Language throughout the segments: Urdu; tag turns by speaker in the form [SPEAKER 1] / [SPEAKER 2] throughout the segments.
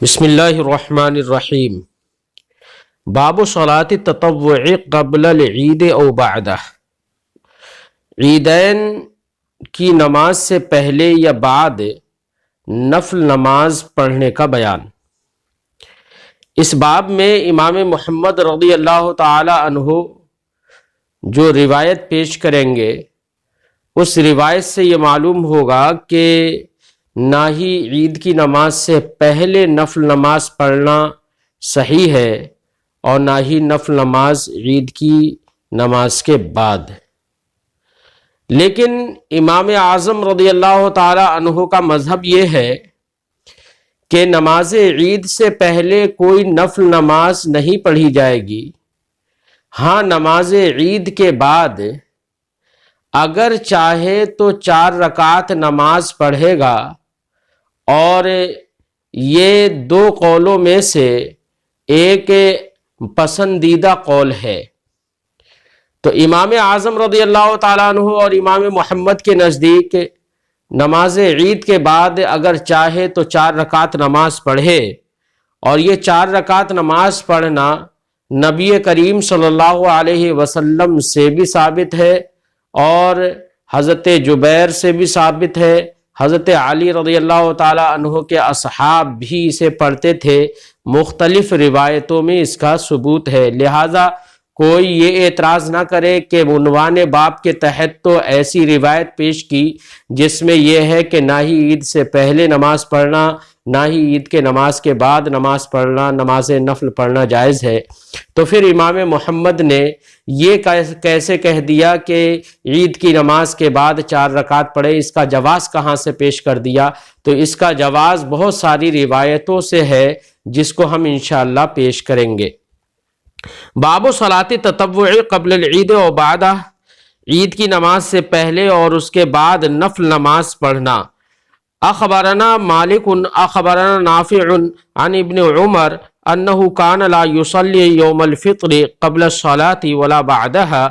[SPEAKER 1] بسم اللہ الرحمن الرحیم۔ باب صلاۃ التطوع قبل العید او بعدہ، عیدین کی نماز سے پہلے یا بعد نفل نماز پڑھنے کا بیان۔ اس باب میں امام محمد رضی اللہ تعالی عنہ جو روایت پیش کریں گے، اس روایت سے یہ معلوم ہوگا کہ نہ ہی عید کی نماز سے پہلے نفل نماز پڑھنا صحیح ہے اور نہ ہی نفل نماز عید کی نماز کے بعد۔ لیکن امام اعظم رضی اللہ تعالی عنہ کا مذہب یہ ہے کہ نماز عید سے پہلے کوئی نفل نماز نہیں پڑھی جائے گی۔ ہاں، نماز عید کے بعد اگر چاہے تو 4 رکعت نماز پڑھے گا، اور یہ 2 قولوں میں سے ایک پسندیدہ قول ہے۔ تو امام اعظم رضی اللہ تعالیٰ عنہ اور امام محمد کے نزدیک نماز عید کے بعد اگر چاہے تو 4 رکعت نماز پڑھے، اور یہ 4 رکعت نماز پڑھنا نبی کریم صلی اللہ علیہ وسلم سے بھی ثابت ہے، اور حضرت جبیر سے بھی ثابت ہے، حضرت علی رضی اللہ تعالی عنہ کے اصحاب بھی اسے پڑھتے تھے۔ مختلف روایتوں میں اس کا ثبوت ہے، لہذا کوئی یہ اعتراض نہ کرے کہ عنوان باب کے تحت تو ایسی روایت پیش کی جس میں یہ ہے کہ نہ ہی عید سے پہلے نماز پڑھنا، نہ ہی عید کے نماز کے بعد نماز پڑھنا، نماز نفل پڑھنا جائز ہے، تو پھر امام محمد نے یہ کیسے کہہ دیا کہ عید کی نماز کے بعد 4 رکعت پڑھے؟ اس کا جواز کہاں سے پیش کر دیا؟ تو اس کا جواز بہت ساری روایتوں سے ہے، جس کو ہم انشاءاللہ پیش کریں گے۔ باب صلاۃ التطوع قبل العید و بعدہ، عید کی نماز سے پہلے اور اس کے بعد نفل نماز پڑھنا۔ اخبرنا مالک اخبرنا نافع عن ابن عمر انه كان لا يصلي يوم الفطر قبل الصلاة ولا بعدها،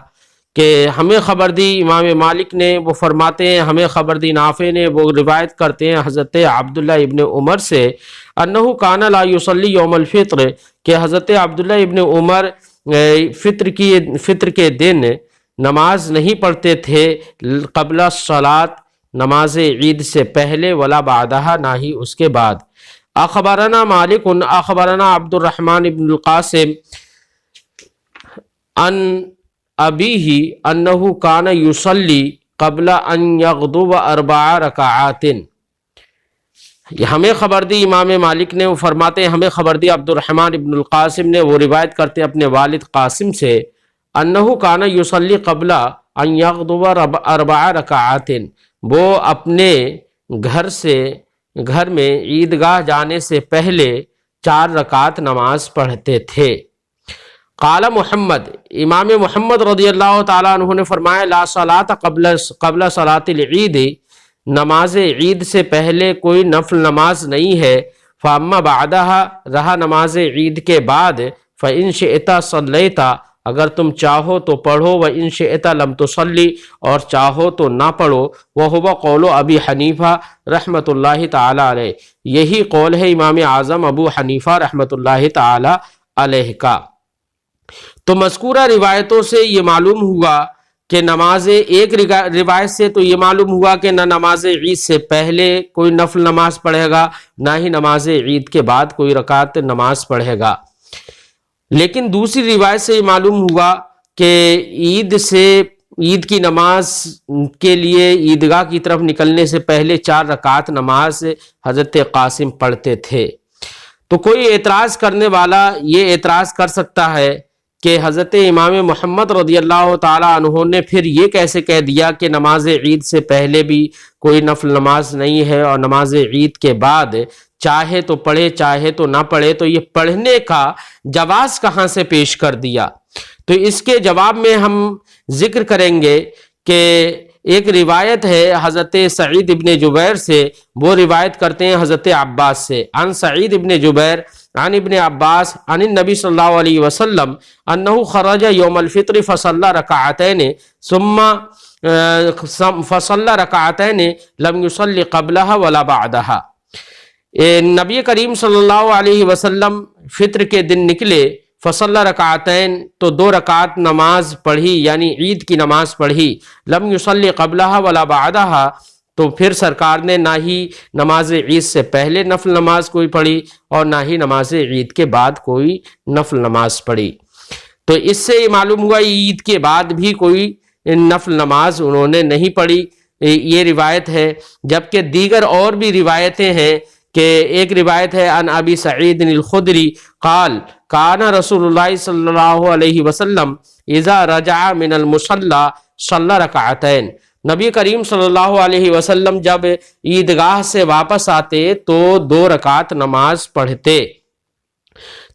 [SPEAKER 1] کہ ہمیں خبر دی امام مالک نے، وہ فرماتے ہیں ہمیں خبر دی نافع نے، وہ روایت کرتے ہیں حضرت عبداللہ ابن عمر سے، انه كان لا يصلي يوم الفطر، کہ حضرت عبداللہ ابن عمر فطر کے دن نماز نہیں پڑھتے تھے، قبل الصلاة، نماز عید سے پہلے، ولا بعدها، نہ ہی اس کے بعد۔ اخبرنا مالک اخبرنا عبد الرحمن بن القاسم ان ابیہ انہ کان یصلی قبل ان یغدو 4 رکعات۔ ہمیں خبر دی امام مالک نے، وہ فرماتے ہیں ہمیں خبر دی عبد الرحمن بن القاسم نے، وہ روایت کرتے ہیں اپنے والد قاسم سے، انہ کان یصلی قبل ان یغدو 4 رکعات، وہ اپنے گھر میں عیدگاہ جانے سے پہلے 4 رکعت نماز پڑھتے تھے۔ قال محمد، امام محمد رضی اللہ تعالیٰ عنہ نے فرمایا، لا صلاۃ قبل صلاۃ العید، نماز عید سے پہلے کوئی نفل نماز نہیں ہے، فاما بعدها، رہا نماز عید کے بعد، فإن شئت صلیت، اگر تم چاہو تو پڑھو، وإن شئت لم تصلی، اور چاہو تو نہ پڑھو، وہو قول ابی حنیفہ رحمۃ اللہ تعالی علیہ، یہی قول ہے امام اعظم ابو حنیفہ رحمۃ اللہ تعالی علیہ کا۔ تو مذکورہ روایتوں سے یہ معلوم ہوا کہ ایک روایت سے تو یہ معلوم ہوا کہ نہ نماز عید سے پہلے کوئی نفل نماز پڑھے گا، نہ ہی نماز عید کے بعد کوئی رکعت نماز پڑھے گا۔ لیکن دوسری روایت سے یہ معلوم ہوا کہ عید کی نماز کے لیے عیدگاہ کی طرف نکلنے سے پہلے 4 رکعت نماز حضرت قاسم پڑھتے تھے۔ تو کوئی اعتراض کرنے والا یہ اعتراض کر سکتا ہے کہ حضرت امام محمد رضی اللہ تعالیٰ عنہ نے پھر یہ کیسے کہہ دیا کہ نماز عید سے پہلے بھی کوئی نفل نماز نہیں ہے، اور نماز عید کے بعد چاہے تو پڑھے چاہے تو نہ پڑھے، تو یہ پڑھنے کا جواز کہاں سے پیش کر دیا؟ تو اس کے جواب میں ہم ذکر کریں گے کہ ایک روایت ہے حضرت سعید ابن جبیر سے، وہ روایت کرتے ہیں حضرت عباس سے، عن سعید ابن جبیر عن ابن عباس عن النبی صلی اللہ علیہ وسلم انہ خرج یوم الفطر فصلی رکعتین ثم فصلی رکعتین لم یصلی قبلها ولا بعدها، نبی کریم صلی اللہ علیہ وسلم فطر کے دن نکلے، فصلی رکعتین، تو 2 رکعت نماز پڑھی، یعنی عید کی نماز پڑھی، لم یصلی قبلہا ولا بعدہا، تو پھر سرکار نے نہ ہی نماز عید سے پہلے نفل نماز کوئی پڑھی اور نہ ہی نماز عید کے بعد کوئی نفل نماز پڑھی۔ تو اس سے یہ معلوم ہوا عید کے بعد بھی کوئی نفل نماز انہوں نے نہیں پڑھی، یہ روایت ہے۔ جبکہ دیگر اور بھی روایتیں ہیں، کہ ایک روایت ہے عن ابی سعید الخدری قال کان رسول اللہ صلی اللہ علیہ وسلم اذا رجع من المصلی صلی رکعتین، نبی کریم صلی اللہ علیہ وسلم جب عیدگاہ سے واپس آتے تو 2 رکعت نماز پڑھتے۔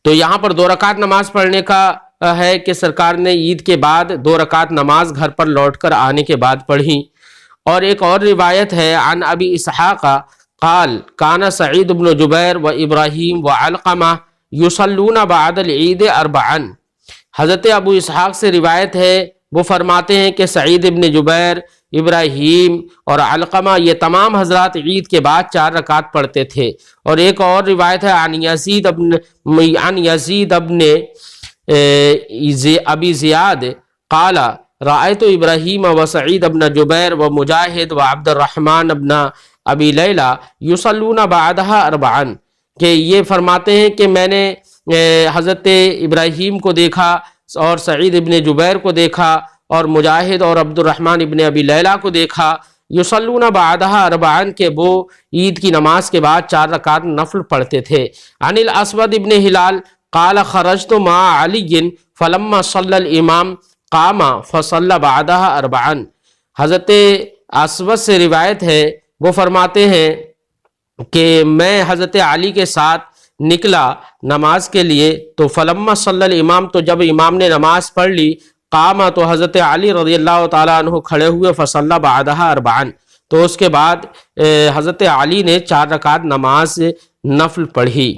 [SPEAKER 1] تو یہاں پر 2 رکعت نماز پڑھنے کا ہے کہ سرکار نے عید کے بعد 2 رکعت نماز گھر پر لوٹ کر آنے کے بعد پڑھی۔ اور ایک اور روایت ہے عن ابی اسحاق قال کان سعید بن جبیر و ابراہیم و علقمہ یصلون بعد العید 4، حضرت ابو اسحاق سے روایت ہے، وہ فرماتے ہیں کہ سعید ابن جبیر، ابراہیم اور علقمہ یہ تمام حضرات عید کے بعد 4 رکعت پڑھتے تھے۔ اور ایک اور روایت ہے عن یزید ابن ابی زیاد قال رأیت ابراہیم و سعید ابن جبیر و مجاہد و عبد الرحمن ابن ابی لیلہ یصلون بعدہا 4، کہ یہ فرماتے ہیں کہ میں نے حضرت ابراہیم کو دیکھا اور سعید ابن جبیر کو دیکھا اور مجاہد اور عبد الرحمن ابن ابی لیلہ کو دیکھا، یصلون بعدہا 4، کہ وہ عید کی نماز کے بعد 4 رکعت نفل پڑھتے تھے۔ عن الاسود ابن ہلال قال خرجت مع علی فلما صلی الامام قام فصلی بعدہا 4، حضرت اسود سے روایت ہے، وہ فرماتے ہیں کہ میں حضرت علی کے ساتھ نکلا نماز کے لیے، تو فلما صلی الامام، تو جب امام نے نماز پڑھ لی، قام، تو حضرت علی رضی اللہ تعالیٰ عنہ کھڑے ہوئے، فصلی بعدہا 4، تو اس کے بعد حضرت علی نے 4 رکعت نماز نفل پڑھی۔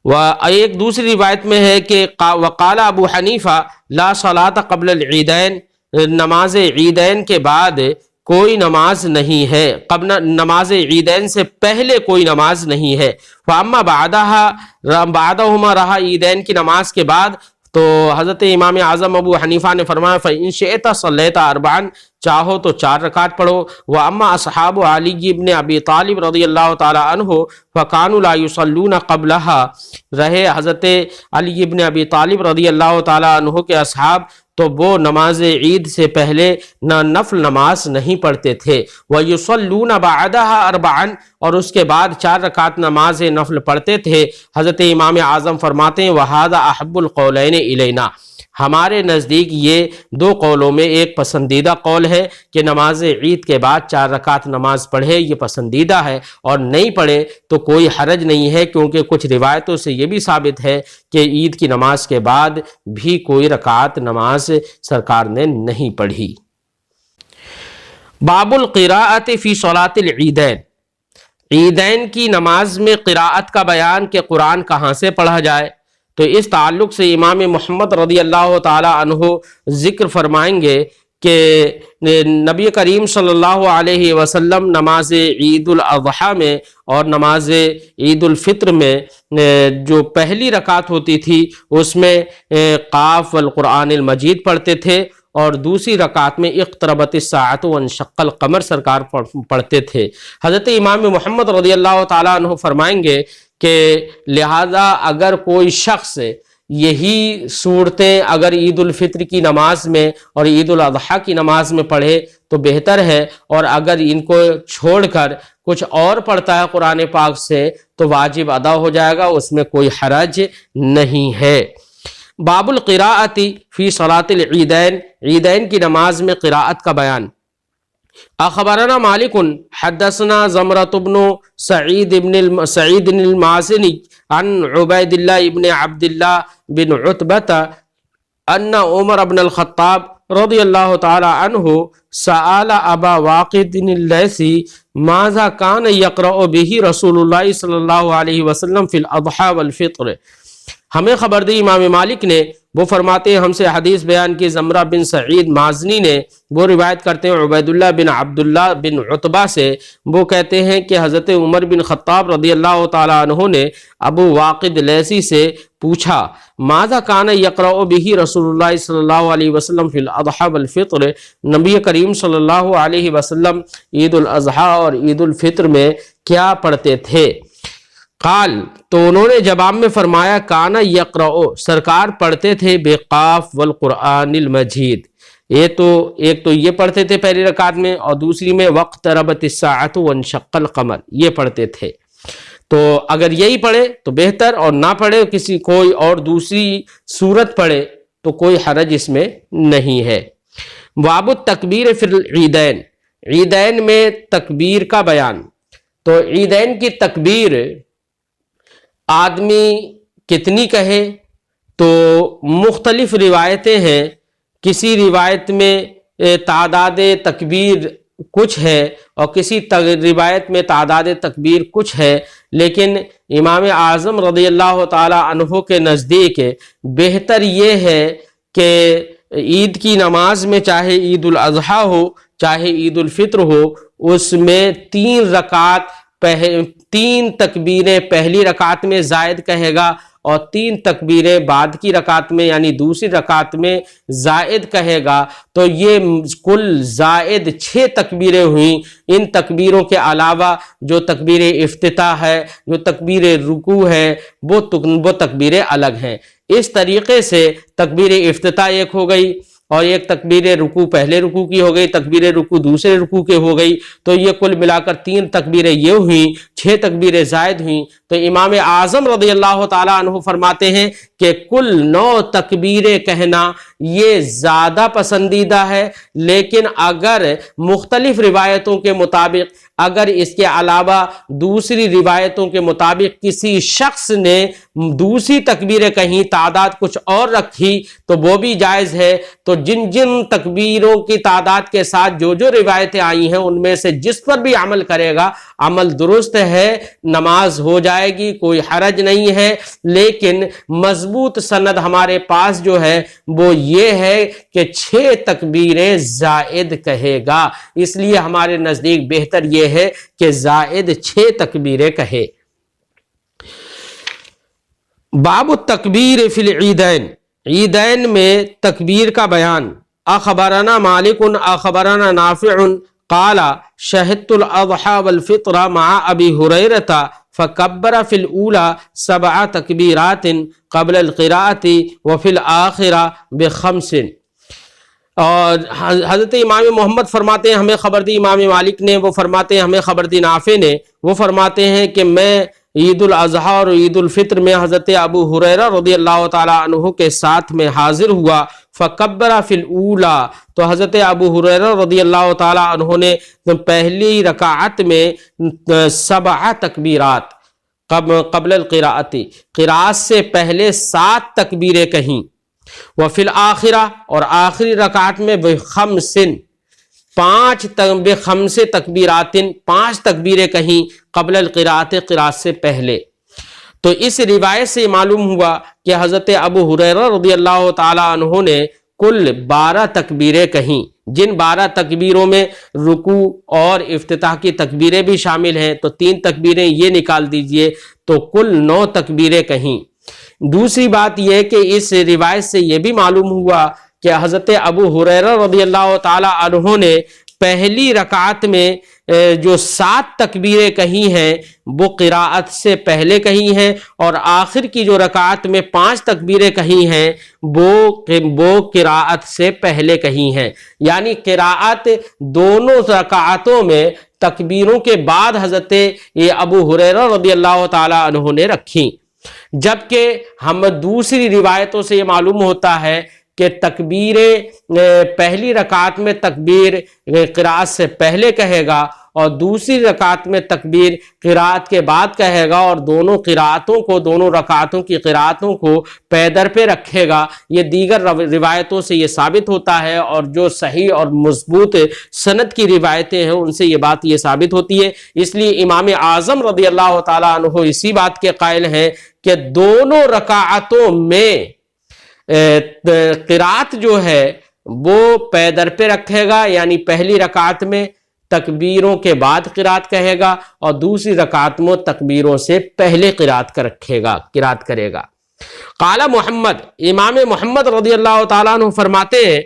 [SPEAKER 1] ایک دوسری روایت میں ہے کہ وقال ابو حنیفہ لا صلاۃ قبل العیدین، نماز عیدین کے بعد کوئی نماز نہیں ہے، قبل نماز عیدین سے پہلے کوئی نماز نہیں ہے۔ فاما بعدہما، رہا عیدین کی نماز کے بعد، تو حضرت امام اعظم ابو حنیفہ نے فرمایا فإن شئت صلیت 4، چاہو تو 4 رکعت پڑھو۔ واما اصحاب علی ابن ابی طالب رضی اللہ تعالی عنہ فکانوا لا یصلون قبلہا، رہے حضرت علی ابن ابی طالب رضی اللہ تعالی عنہ کے اصحاب، تو وہ نماز عید سے پہلے نہ نفل نماز نہیں پڑھتے تھے۔ وَيُصَلُّونَ بَعْدَهَا 4، اور اس کے بعد 4 رکعت نماز نفل پڑھتے تھے۔ حضرت امام اعظم فرماتے ہیں وَهَذَا أَحَبُّ الْقَوْلَيْنِ إِلَيْنَا، ہمارے نزدیک یہ 2 قولوں میں ایک پسندیدہ قول ہے کہ نماز عید کے بعد 4 رکعت نماز پڑھے، یہ پسندیدہ ہے، اور نہیں پڑھے تو کوئی حرج نہیں ہے، کیونکہ کچھ روایتوں سے یہ بھی ثابت ہے کہ عید کی نماز کے بعد بھی کوئی رکعت نماز سرکار نے نہیں پڑھی۔ باب القراءۃ فی صلاۃ العیدین، عیدین کی نماز میں قراءت کا بیان کہ قرآن کہاں سے پڑھا جائے۔ تو اس تعلق سے امام محمد رضی اللہ تعالی عنہ ذکر فرمائیں گے کہ نبی کریم صلی اللہ علیہ وسلم نماز عید الاضحیٰ میں اور نماز عید الفطر میں جو پہلی رکعت ہوتی تھی اس میں قاف والقرآن المجید پڑھتے تھے، اور دوسری رکعت میں اقتربت الساعۃ وانشق القمر سرکار پڑھتے تھے۔ حضرت امام محمد رضی اللہ تعالیٰ عنہ فرمائیں گے کہ لہذا اگر کوئی شخص یہی صورتیں اگر عید الفطر کی نماز میں اور عید الاضحیٰ کی نماز میں پڑھے تو بہتر ہے، اور اگر ان کو چھوڑ کر کچھ اور پڑھتا ہے قرآن پاک سے تو واجب ادا ہو جائے گا، اس میں کوئی حرج نہیں ہے۔ باب القراءۃ فی صلاۃ العیدین، عیدین کی نماز میں قراءت کا بیان۔ اخبرنا مالک حدثنا زمرة بن سعید المازنی عن عبید اللہ ابن عبد اللہ بن عتبہ ان عمر بن الخطاب رضی اللہ تعالی عنہ سأل ابا واقد اللیثی ماذا کان یقرأ به رسول اللہ صلی اللہ علیہ وسلم فی الاضحیٰ والفطر، ہمیں خبر دی امام مالک نے وہ فرماتے ہیں ہم سے حدیث بیان کی زمرہ بن سعید مازنی نے، وہ روایت کرتے ہیں عبید اللہ بن عبداللہ بن عتبہ سے، وہ کہتے ہیں کہ حضرت عمر بن خطاب رضی اللہ تعالیٰ عنہ نے ابو واقد لیثی سے پوچھا ماذا کان یقرأ بہ رسول اللہ صلی اللہ علیہ وسلم فی الاضحیٰ والفطر، نبی کریم صلی اللہ علیہ وسلم عید الاضحیٰ اور عید الفطر میں کیا پڑھتے تھے؟ قال، تو انہوں نے جواب میں فرمایا کانا یقرأ، سرکار پڑھتے تھے بقاف والقرآن المجید، ایک تو یہ پڑھتے تھے پہلی رکعت میں، اور دوسری میں واقتربت الساعۃ وانشق القمر، یہ پڑھتے تھے۔ تو اگر یہی پڑھے تو بہتر، اور نہ پڑھے کسی کوئی اور دوسری صورت پڑھے تو کوئی حرج اس میں نہیں ہے۔ باب التکبیر فی العیدین، عیدین میں تکبیر کا بیان۔ تو عیدین کی تکبیر آدمی کتنی کہے تو مختلف روایتیں ہیں، کسی روایت میں تعداد تکبیر کچھ ہے اور کسی روایت میں تعداد تکبیر کچھ ہے، لیکن امام اعظم رضی اللہ تعالی عنہ کے نزدیک بہتر یہ ہے کہ عید کی نماز میں چاہے عید الاضحیٰ ہو چاہے عید الفطر ہو، اس میں 3 رکعت 3 تکبیریں پہلی رکعت میں زائد کہے گا اور 3 تکبیریں بعد کی رکعت میں یعنی دوسری رکعت میں زائد کہے گا، تو یہ کل زائد 6 تکبیریں ہوئیں۔ ان تکبیروں کے علاوہ جو تکبیر افتتاح ہے، جو تکبیر رکوع ہے، وہ تکبیریں الگ ہیں۔ اس طریقے سے تکبیر افتتاح ایک ہو گئی اور ایک تکبیر رکوع پہلے رکوع کی ہو گئی، تکبیر رکوع دوسرے رکوع کے ہو گئی، تو یہ کل ملا کر 3 تکبیریں یہ ہوئیں، 6 تکبیریں زائد ہوئیں۔ تو امام اعظم رضی اللہ تعالیٰ عنہ فرماتے ہیں کہ کل 9 تکبیریں کہنا یہ زیادہ پسندیدہ ہے، لیکن اگر مختلف روایتوں کے مطابق، اگر اس کے علاوہ دوسری روایتوں کے مطابق کسی شخص نے دوسری تکبیریں کہیں، تعداد کچھ اور رکھی تو وہ بھی جائز ہے۔ تو جن تکبیروں کی تعداد کے ساتھ جو روایتیں آئی ہیں ان میں سے جس پر بھی عمل کرے گا عمل درست ہے، نماز ہو جائے گی، کوئی حرج نہیں ہے۔ لیکن مضبوط سند ہمارے پاس جو ہے وہ یہ ہے کہ 6 تکبیریں زائد کہے گا، اس لیے ہمارے نزدیک بہتر یہ ہے کہ زائد 6 تکبیریں کہے۔ باب التکبیر فی العیدین، عیدین میں تکبیر کا بیان۔ اخبرنا مالک اخبرنا نافع قال شهدت الاضحى والفطر مع ابي هريره فكبر في الاولى 7 تكبيرات قبل القراءه وفي الاخره ب5۔ اور حضرت امام محمد فرماتے ہیں ہمیں خبر دی امام مالک نے، وہ فرماتے ہیں ہمیں خبر دی نافع نے، وہ فرماتے ہیں کہ میں عید الاضحیٰ اور عید الفطر میں حضرت ابو ہریرہ رضی اللہ تعالیٰ عنہ کے ساتھ میں حاضر ہوا۔ فکبر فی الاولی، تو حضرت ابو ہریرہ رضی اللہ تعالیٰ عنہ نے پہلی رکعت میں 7 تکبیرات قبل القراءت، قراءت سے پہلے 7 تکبیریں کہیں۔ وفی الآخرہ، اور آخری رکعت میں بخمسن، 5 تکبیرات، 5 تکبیریں کہیں قبل القراءت، قراءت سے پہلے۔ تو اس روایت سے معلوم ہوا کہ حضرت ابو ہریرہ رضی اللہ تعالیٰ عنہ نے کل 12 تکبیریں کہیں، جن 12 تکبیروں میں رکوع اور افتتاح کی تکبیریں بھی شامل ہیں، تو 3 تکبیریں یہ نکال دیجئے تو کل 9 تکبیریں کہیں۔ دوسری بات یہ کہ اس روایت سے یہ بھی معلوم ہوا کہ حضرت ابو ہریرہ رضی اللہ تعالیٰ عنہ نے پہلی رکعت میں جو 7 تکبیریں کہی ہیں وہ قراءت سے پہلے کہی ہیں، اور آخر کی جو رکعت میں 5 تکبیریں کہی ہیں وہ قراءت سے پہلے کہی ہیں، یعنی قراءت دونوں رکعتوں میں تکبیروں کے بعد حضرت ابو ہریرہ رضی اللہ تعالیٰ عنہ نے رکھی۔ جبکہ ہم دوسری روایتوں سے یہ معلوم ہوتا ہے کہ تکبیر پہلی رکعت میں تکبیر قراءت سے پہلے کہے گا اور دوسری رکعت میں تکبیر قراءت کے بعد کہے گا، اور دونوں قراءتوں کو، دونوں رکعتوں کی قراءتوں کو پے در پہ رکھے گا۔ یہ دیگر روایتوں سے یہ ثابت ہوتا ہے، اور جو صحیح اور مضبوط سند کی روایتیں ہیں ان سے یہ بات یہ ثابت ہوتی ہے۔ اس لیے امام اعظم رضی اللہ تعالیٰ عنہ اسی بات کے قائل ہیں کہ دونوں رکعتوں میں قرات جو ہے وہ پے در پہ رکھے گا، یعنی پہلی رکعت میں تکبیروں کے بعد قرات کہے گا اور دوسری رکعت میں تکبیروں سے پہلے قرات کرے گا۔ قال محمد، امام محمد رضی اللہ تعالیٰ عنہ فرماتے ہیں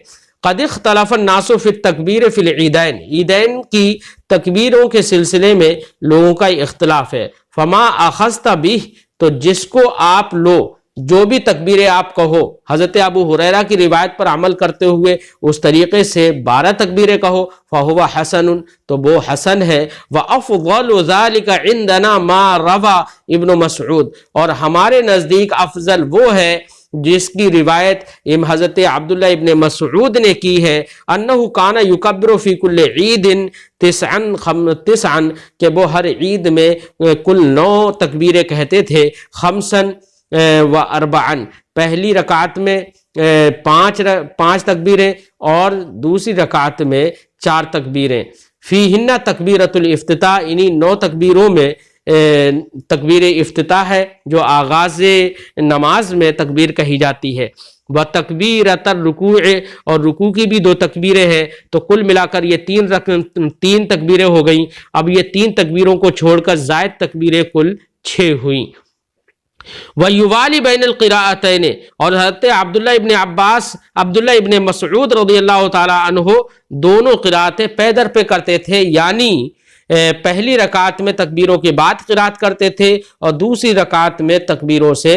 [SPEAKER 1] قد اختلف الناس فی التکبیر فی العیدین، عیدین کی تکبیروں کے سلسلے میں لوگوں کا اختلاف ہے۔ فما اخذت بہ، تو جس کو آپ لو، جو بھی تکبیریں آپ کہو، حضرت ابو ہریرہ کی روایت پر عمل کرتے ہوئے اس طریقے سے 12 تکبیریں کہو، فہو حسن، تو وہ حسن ہے۔ وافضل ذلک عندنا ما روى ابن مسعود، اور ہمارے نزدیک افضل وہ ہے جس کی روایت حضرت عبداللہ ابن مسعود نے کی ہے، انہ کان یکبر فی کل عید تسعا، کہ وہ ہر عید میں کل 9 تکبیریں کہتے تھے، خمسن و اربعن، پہلی رکعت میں 5 تکبیریں اور دوسری رکعت میں 4 تکبیریں، فیہن تکبیرۃ الافتتاح، انہی 9 تکبیروں میں تکبیر افتتاح ہے جو آغاز نماز میں تکبیر کہی جاتی ہے، وتکبیرۃ الرکوع، اور رکوع کی بھی 2 تکبیریں ہیں، تو کل ملا کر یہ 3 تکبیریں ہو گئیں۔ اب یہ 3 تکبیروں کو چھوڑ کر زائد تکبیریں کل 6 ہوئیں۔ وَيُوَالِ بَيْنَ الْقِرَاءَتَيْنِ، اور حضرت عبداللہ ابن عباس، عبداللہ ابن مسعود رضی اللہ تعالی عنہ دونوں قراتیں پے در پہ کرتے تھے، یعنی پہلی رکعت میں تکبیروں کے بعد قرات کرتے تھے اور دوسری رکعت میں تکبیروں سے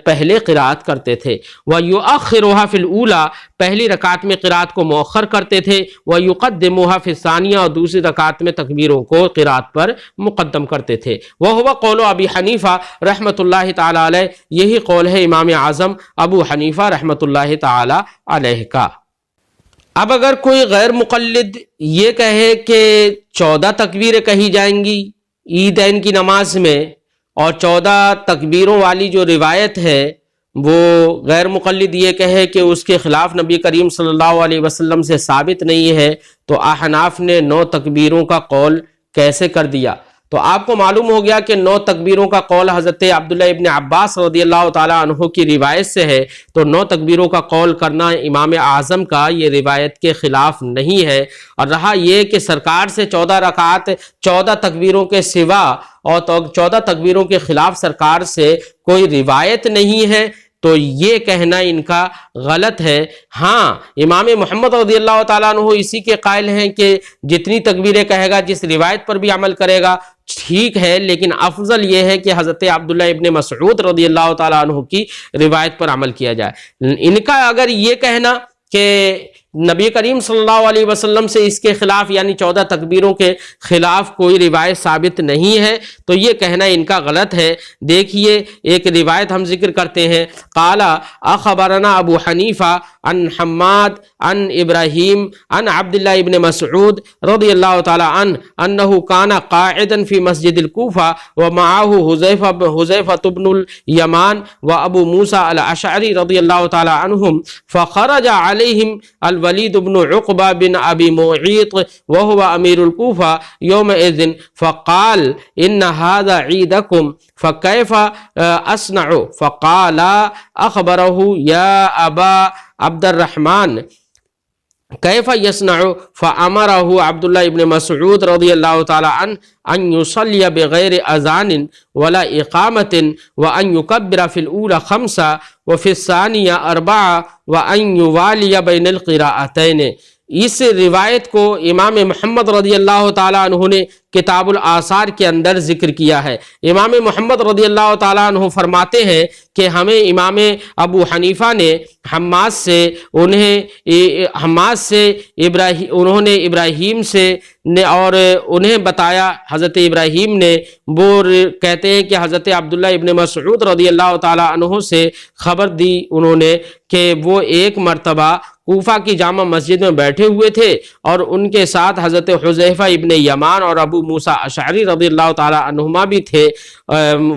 [SPEAKER 1] پہلے قرات کرتے تھے۔ وَيُؤَخِّرُهَا فِي الْأُولَى، پہلی رکعت میں قرات کو مؤخر کرتے تھے، وَيُقَدِّمُهَا فِي الثَّانِيَةِ، اور دوسری رکعت میں تکبیروں کو قرات پر مقدم کرتے تھے۔ وَهُوَ قَوْلُ ابی حنیفہ رحمۃ اللہ تعالی علیہ، یہی قول ہے امام اعظم ابو حنیفہ رحمۃ اللہ تعالی علیہ کا۔ اب اگر کوئی غیر مقلد یہ کہے کہ 14 تکبیریں کہی جائیں گی عیدین کی نماز میں، اور 14 تکبیروں والی جو روایت ہے وہ غیر مقلد یہ کہے کہ اس کے خلاف نبی کریم صلی اللہ علیہ وسلم سے ثابت نہیں ہے، تو احناف نے 9 تکبیروں کا قول کیسے کر دیا؟ تو آپ کو معلوم ہو گیا کہ 9 تکبیروں کا قول حضرت عبداللہ ابن عباس رضی اللہ تعالی عنہ کی روایت سے ہے، تو 9 تکبیروں کا قول کرنا امام اعظم کا یہ روایت کے خلاف نہیں ہے۔ اور رہا یہ کہ سرکار سے 14 رکعات 14 تکبیروں کے سوا اور 14 تکبیروں کے خلاف سرکار سے کوئی روایت نہیں ہے، تو یہ کہنا ان کا غلط ہے۔ ہاں، امام محمد رضی اللہ تعالیٰ عنہ اسی کے قائل ہیں کہ جتنی تکبیریں کہے گا، جس روایت پر بھی عمل کرے گا ٹھیک ہے، لیکن افضل یہ ہے کہ حضرت عبداللہ ابن مسعود رضی اللہ تعالیٰ عنہ کی روایت پر عمل کیا جائے۔ ان کا اگر یہ کہنا کہ نبی کریم صلی اللہ علیہ وسلم سے اس کے خلاف یعنی 14 تکبیروں کے خلاف کوئی روایت ثابت نہیں ہے، تو یہ کہنا ان کا غلط ہے۔ دیکھیے ایک روایت ہم ذکر کرتے ہیں، قال اخبرنا ابو حنیفہ عن حماد عن ابراہیم عن عبداللہ ابن مسعود رضی اللہ تعالی عنہ انہ کان قاعدا فی مسجد الکوفہ ومعه حذیفہ بن الیمان وابو موسیٰ الاشعری رضی اللہ تعالی عنہم فخرج علیہم الولید بن عقبہ بن ابی معیط وهو امیر الکوفہ یومئذ فقال ان هذا عیدکم فکیف اصنع فقال اخبرہ یا ابا عبد الرحمن کیف یصنع فامرہ عبداللہ ابن مسعود رضی اللہ تعالی عنہ ان یصلی بغیر اذان ولا اقامت وان یکبر فی الاولى 5 وفی الثانیہ 4 وان یوالی بین القراءتین۔ اس روایت کو امام محمد رضی اللہ تعالیٰ عنہ نے کتاب الآثار کے اندر ذکر کیا ہے۔ امام محمد رضی اللہ تعالیٰ عنہ فرماتے ہیں کہ ہمیں امام ابو حنیفہ نے حماد سے انہوں نے ابراہیم سے اور انہیں بتایا، حضرت ابراہیم نے وہ کہتے ہیں کہ حضرت عبداللہ ابن مسعود رضی اللہ تعالیٰ عنہ سے خبر دی انہوں نے کہ وہ ایک مرتبہ کوفہ کی جامع مسجد میں بیٹھے ہوئے تھے اور ان کے ساتھ حضرت حذیفہ ابن یمان اور ابو موسیٰ اشعری رضی اللہ تعالی عنہما بھی تھے۔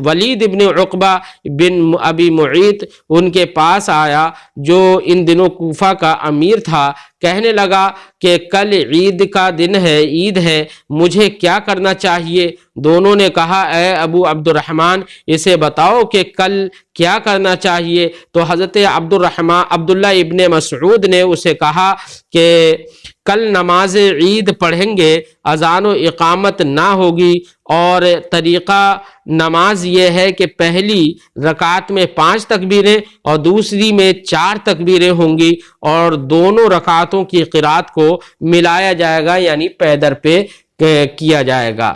[SPEAKER 1] ولید ابن عقبہ بن ابی معیط ان کے پاس آیا جو ان دنوں کوفہ کا امیر تھا، کہنے لگا کہ کل عید کا دن ہے، عید ہے، مجھے کیا کرنا چاہیے؟ دونوں نے کہا اے ابو عبد الرحمن اسے بتاؤ کہ کل کیا کرنا چاہیے؟ تو حضرت عبداللہ ابن مسعود نے اسے کہا کہ کل نماز عید پڑھیں گے، اذان و اقامت نہ ہوگی، اور طریقہ نماز یہ ہے کہ پہلی رکعت میں 5 تکبیریں اور دوسری میں 4 تکبیریں ہوں گی، اور دونوں رکعتوں کی قرات کو ملایا جائے گا، یعنی پے در پہ کیا جائے گا۔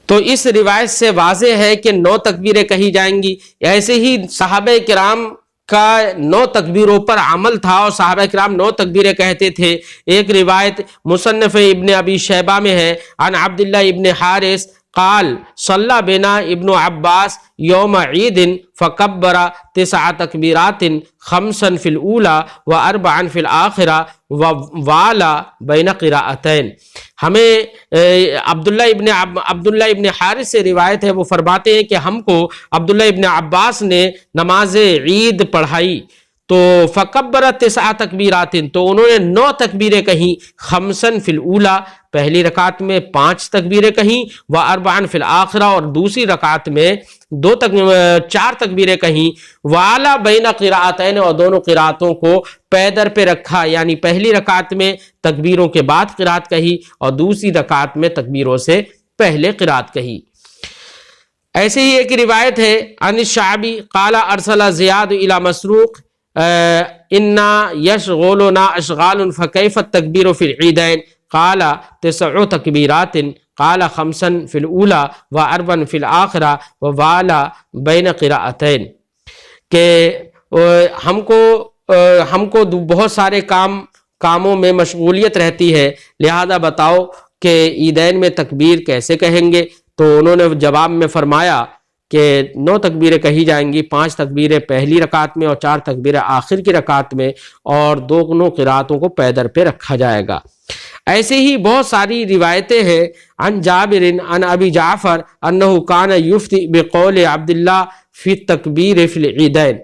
[SPEAKER 1] تو اس روایت سے واضح ہے کہ 9 تکبیریں کہی جائیں گی۔ ایسے ہی صحابہ کرام کا 9 تکبیروں پر عمل تھا، اور صحابہ کرام 9 تکبیریں کہتے تھے۔ ایک روایت مصنف ابن ابی شیبہ میں ہے، عن عبداللہ ابن حارث قال صلی بنا ابن عباس یوم عید فکبر 9 تکبیرات 5 فی الاولی و 4 فی الاخرہ ووالا بین قراءتین۔ ہمیں عبداللہ ابن حارث سے روایت ہے، وہ فرماتے ہیں کہ ہم کو عبداللہ ابن عباس نے نماز عید پڑھائی تو فکبر 9 تکبیرات، تو انہوں نے 9 تکبیریں کہیں، 5 فی الاولی پہلی رکعت میں 5 تکبیریں کہیں، و4 فی الاخرہ اور دوسری رکعت میں 4 تکبیریں کہیں، وعلا بین قراءتین اور دونوں قراتوں کو پے در پہ رکھا، یعنی پہلی رکعت میں تکبیروں کے بعد قرات کہی اور دوسری رکعت میں تکبیروں سے پہلے قرات کہی۔ ایسے ہی ایک روایت ہے عن الشعبی قال ارسل زیاد الی مسروق انا یشغلنا اشغال فکیف التکبیر فی العیدین قال 9 تکبیرات قال 5 فی الاولی و4 فی الاخرہ ووالا بین قراءتین، کہ ہم کو بہت سارے کاموں میں مشغولیت رہتی ہے، لہذا بتاؤ کہ عیدین میں تکبیر کیسے کہیں گے؟ تو انہوں نے جواب میں فرمایا کہ 9 تکبیریں کہی جائیں گی، 5 تکبیریں پہلی رکعت میں اور 4 تکبیریں آخر کی رکعت میں، اور دونوں قراتوں کو پے در پہ رکھا جائے گا۔ ایسے ہی بہت ساری روایتیں ہیں عن جابر عن ابی جعفر انہ کان یفتی بقول عبداللہ فی التکبیر فی العیدین،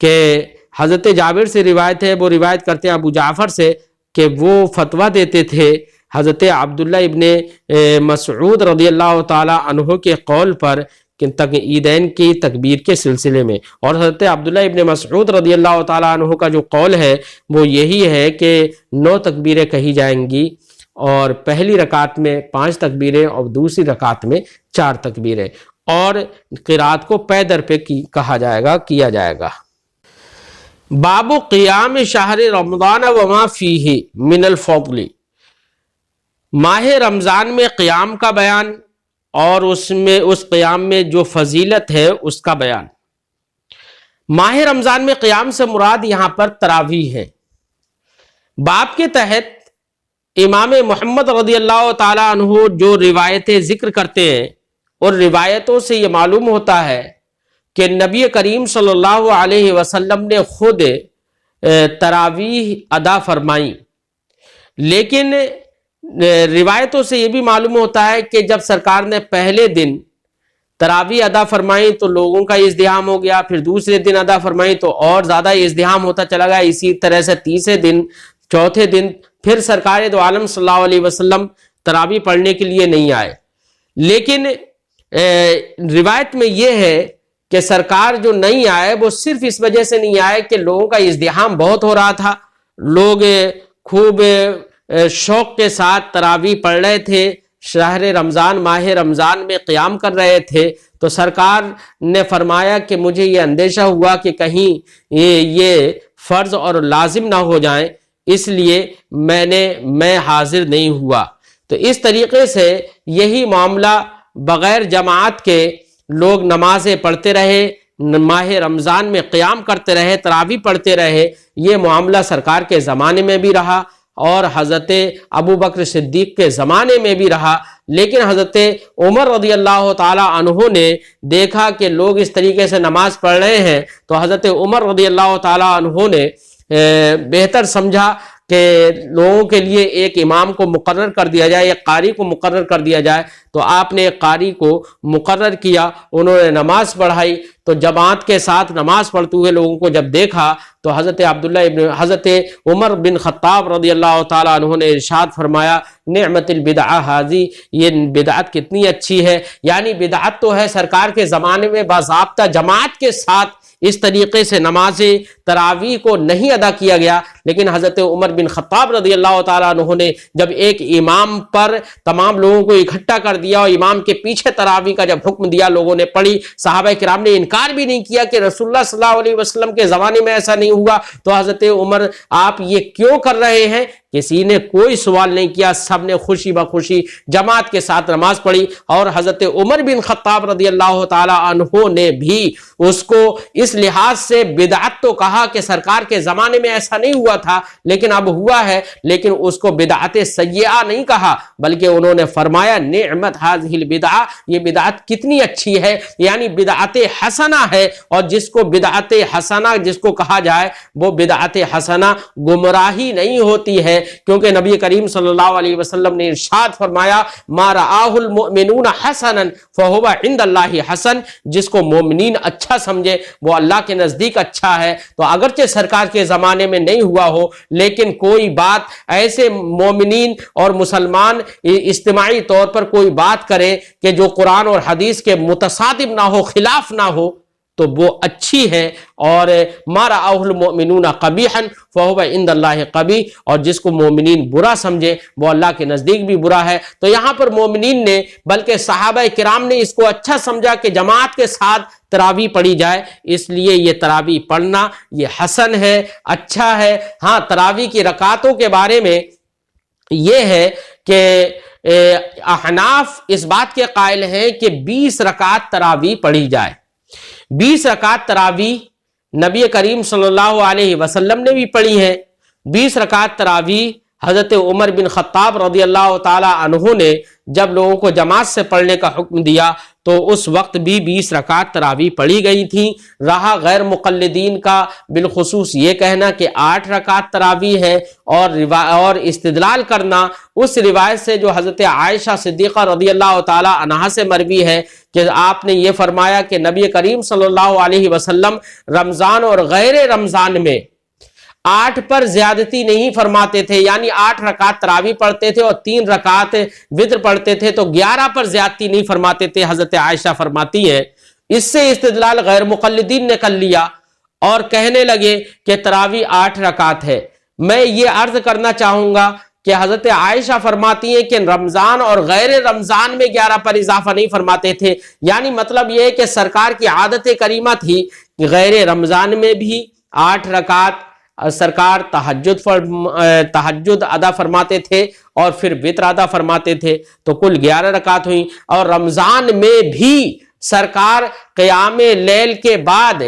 [SPEAKER 1] کہ حضرت جابر سے روایت ہے، وہ روایت کرتے ہیں ابو جعفر سے کہ وہ فتویٰ دیتے تھے حضرت عبداللہ ابن مسعود رضی اللہ تعالی عنہ کے قول پر کہ عیدین کی تکبیر کے سلسلے میں، اور حضرت عبداللہ ابن مسعود رضی اللہ تعالی عنہ کا جو قول ہے وہ یہی ہے کہ 9 تکبیریں کہی جائیں گی، اور پہلی رکعت میں 5 تکبیریں اور دوسری رکعت میں 4 تکبیریں، اور قرات کو پے در پہ کہا جائے گا، کیا جائے گا۔ باب قیام شہر رمضان وما فیہ من الفضل، ماہ رمضان میں قیام کا بیان اور اس قیام میں جو فضیلت ہے اس کا بیان۔ ماہ رمضان میں قیام سے مراد یہاں پر تراویح ہے۔ باب کے تحت امام محمد رضی اللہ تعالی عنہ جو روایتیں ذکر کرتے ہیں، اور روایتوں سے یہ معلوم ہوتا ہے کہ نبی کریم صلی اللہ علیہ وسلم نے خود تراویح ادا فرمائی، لیکن روایتوں سے یہ بھی معلوم ہوتا ہے کہ جب سرکار نے پہلے دن تراویح ادا فرمائی تو لوگوں کا ازدحام ہو گیا، پھر دوسرے دن ادا فرمائی تو اور زیادہ ازدحام ہوتا چلا گیا، اسی طرح سے تیسرے دن، چوتھے دن پھر سرکار دو عالم صلی اللہ علیہ وسلم تراویح پڑھنے کے لیے نہیں آئے۔ لیکن روایت میں یہ ہے کہ سرکار جو نہیں آئے وہ صرف اس وجہ سے نہیں آئے کہ لوگوں کا ازدحام بہت ہو رہا تھا، لوگ خوب شوق کے ساتھ تراویح پڑھ رہے تھے، شہر رمضان ماہ رمضان میں قیام کر رہے تھے، تو سرکار نے فرمایا کہ مجھے یہ اندیشہ ہوا کہ کہیں یہ فرض اور لازم نہ ہو جائیں، اس لیے میں حاضر نہیں ہوا۔ تو اس طریقے سے یہی معاملہ بغیر جماعت کے لوگ نمازیں پڑھتے رہے، ماہ رمضان میں قیام کرتے رہے، تراویح پڑھتے رہے، یہ معاملہ سرکار کے زمانے میں بھی رہا اور حضرت ابو بکر صدیق کے زمانے میں بھی رہا۔ لیکن حضرت عمر رضی اللہ تعالی عنہ نے دیکھا کہ لوگ اس طریقے سے نماز پڑھ رہے ہیں، تو حضرت عمر رضی اللہ تعالی عنہ نے بہتر سمجھا کہ لوگوں کے لیے ایک امام کو مقرر کر دیا جائے، ایک قاری کو مقرر کر دیا جائے، تو آپ نے ایک قاری کو مقرر کیا، انہوں نے نماز پڑھائی، تو جماعت کے ساتھ نماز پڑھتے ہوئے لوگوں کو جب دیکھا تو حضرت عمر بن خطاب رضی اللہ تعالیٰ عنہ نے ارشاد فرمایا نعمت البدعہ حاضی، یہ بدعت کتنی اچھی ہے، یعنی بدعت تو ہے سرکار کے زمانے میں باضابطہ جماعت کے ساتھ اس طریقے سے نماز تراویح کو نہیں ادا کیا گیا، لیکن حضرت عمر بن خطاب رضی اللہ تعالیٰ عنہ نے جب ایک امام پر تمام لوگوں کو اکٹھا کر دیا اور امام کے پیچھے تراویح کا جب حکم دیا، لوگوں نے پڑھی، صحابہ کرام نے انکار بھی نہیں کیا کہ رسول اللہ صلی اللہ علیہ وسلم کے زمانے میں ایسا نہیں ہوا، تو حضرت عمر آپ یہ کیوں کر رہے ہیں؟ کسی نے کوئی سوال نہیں کیا، سب نے خوشی بخوشی جماعت کے ساتھ نماز پڑھی، اور حضرت عمر بن خطاب رضی اللہ تعالی عنہ نے بھی اس کو اس لحاظ سے بدعت تو کہا کہ سرکار کے زمانے میں ایسا نہیں ہوا تھا لیکن اب ہوا ہے، لیکن اس کو بدعت سیئہ نہیں کہا، بلکہ انہوں نے فرمایا نعمت هذه البدعہ، یہ بدعت کتنی اچھی ہے، یعنی بدعت حسنہ ہے، اور جس کو بدعت حسنہ جس کو کہا جائے وہ بدعت حسنہ گمراہی نہیں ہوتی ہے، کیونکہ نبی کریم صلی اللہ علیہ وسلم نے ارشاد فرمایا ما رآہ المؤمنون حسنا فہو عند اللہ حسن، جس کو مومنین اچھا سمجھے وہ اللہ کے نزدیک اچھا ہے، تو اگرچہ سرکار کے زمانے میں نہیں ہوا ہو لیکن کوئی بات ایسے مومنین اور مسلمان اجتماعی طور پر کوئی بات کرے کہ جو قرآن اور حدیث کے متصادم نہ ہو، خلاف نہ ہو، تو وہ اچھی ہے، اور ما رآہ المؤمنون قبیحا فہو عند اللہ قبیح، اور جس کو مومنین برا سمجھے وہ اللہ کے نزدیک بھی برا ہے۔ تو یہاں پر مومنین نے بلکہ صحابہ کرام نے اس کو اچھا سمجھا کہ جماعت کے ساتھ تراویح پڑھی جائے، اس لیے یہ تراویح پڑھنا یہ حسن ہے، اچھا ہے۔ ہاں، تراویح کی رکعتوں کے بارے میں یہ ہے کہ احناف اس بات کے قائل ہیں کہ 20 رکعت تراویح پڑھی جائے۔ 20 رکعت تراویح نبی کریم صلی اللہ علیہ وسلم نے بھی پڑھی ہے۔ 20 رکعت تراویح حضرت عمر بن خطاب رضی اللہ تعالی عنہ نے جب لوگوں کو جماعت سے پڑھنے کا حکم دیا تو اس وقت بھی 20 رکعت تراویح پڑھی گئی تھیں۔ رہا غیر مقلدین کا بالخصوص یہ کہنا کہ 8 رکعت تراویح ہے، اور استدلال کرنا اس روایت سے جو حضرت عائشہ صدیقہ رضی اللہ تعالی عنہا سے مروی ہے کہ آپ نے یہ فرمایا کہ نبی کریم صلی اللہ علیہ وسلم رمضان اور غیر رمضان میں 8 پر زیادتی نہیں فرماتے تھے، یعنی 8 رکعت تراویح پڑھتے تھے اور 3 رکعت وتر پڑھتے تھے، تو 11 پر زیادتی نہیں فرماتے تھے، حضرت عائشہ فرماتی ہے۔ اس سے استدلال غیر مقلدین نے کر لیا اور کہنے لگے کہ تراویح 8 رکعت ہے۔ میں یہ عرض کرنا چاہوں گا کہ حضرت عائشہ فرماتی ہیں کہ رمضان اور غیر رمضان میں 11 پر اضافہ نہیں فرماتے تھے، یعنی مطلب یہ ہے کہ سرکار کی عادت کریمہ تھی کہ غیر رمضان میں بھی 8 رکعت سرکار تہجد ادا فرماتے تھے اور پھر وتر ادا فرماتے تھے، تو کل 11 رکعت ہوئیں۔ اور رمضان میں بھی سرکار قیام لیل کے بعد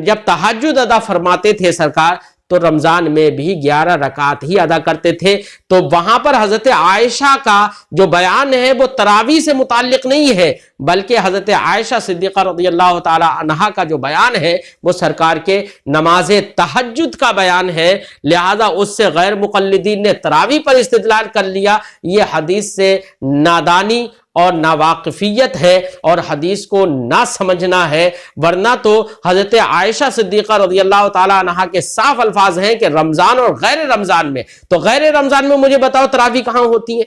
[SPEAKER 1] جب تہجد ادا فرماتے تھے سرکار، تو رمضان میں بھی 11 رکعت ہی ادا کرتے تھے۔ تو وہاں پر حضرت عائشہ کا جو بیان ہے وہ تراویح سے متعلق نہیں ہے، بلکہ حضرت عائشہ صدیقہ رضی اللہ تعالی عنہا کا جو بیان ہے وہ سرکار کے نماز تہجد کا بیان ہے، لہذا اس سے غیر مقلدین نے تراویح پر استدلال کر لیا۔ یہ حدیث سے نادانی اور ناواقفیت ہے اور حدیث کو نہ سمجھنا ہے، ورنہ تو حضرت عائشہ صدیقہ رضی اللہ تعالی عنہا کے صاف الفاظ ہیں کہ رمضان اور غیر رمضان میں، تو غیر رمضان میں مجھے بتاؤ تراویح کہاں ہوتی ہے؟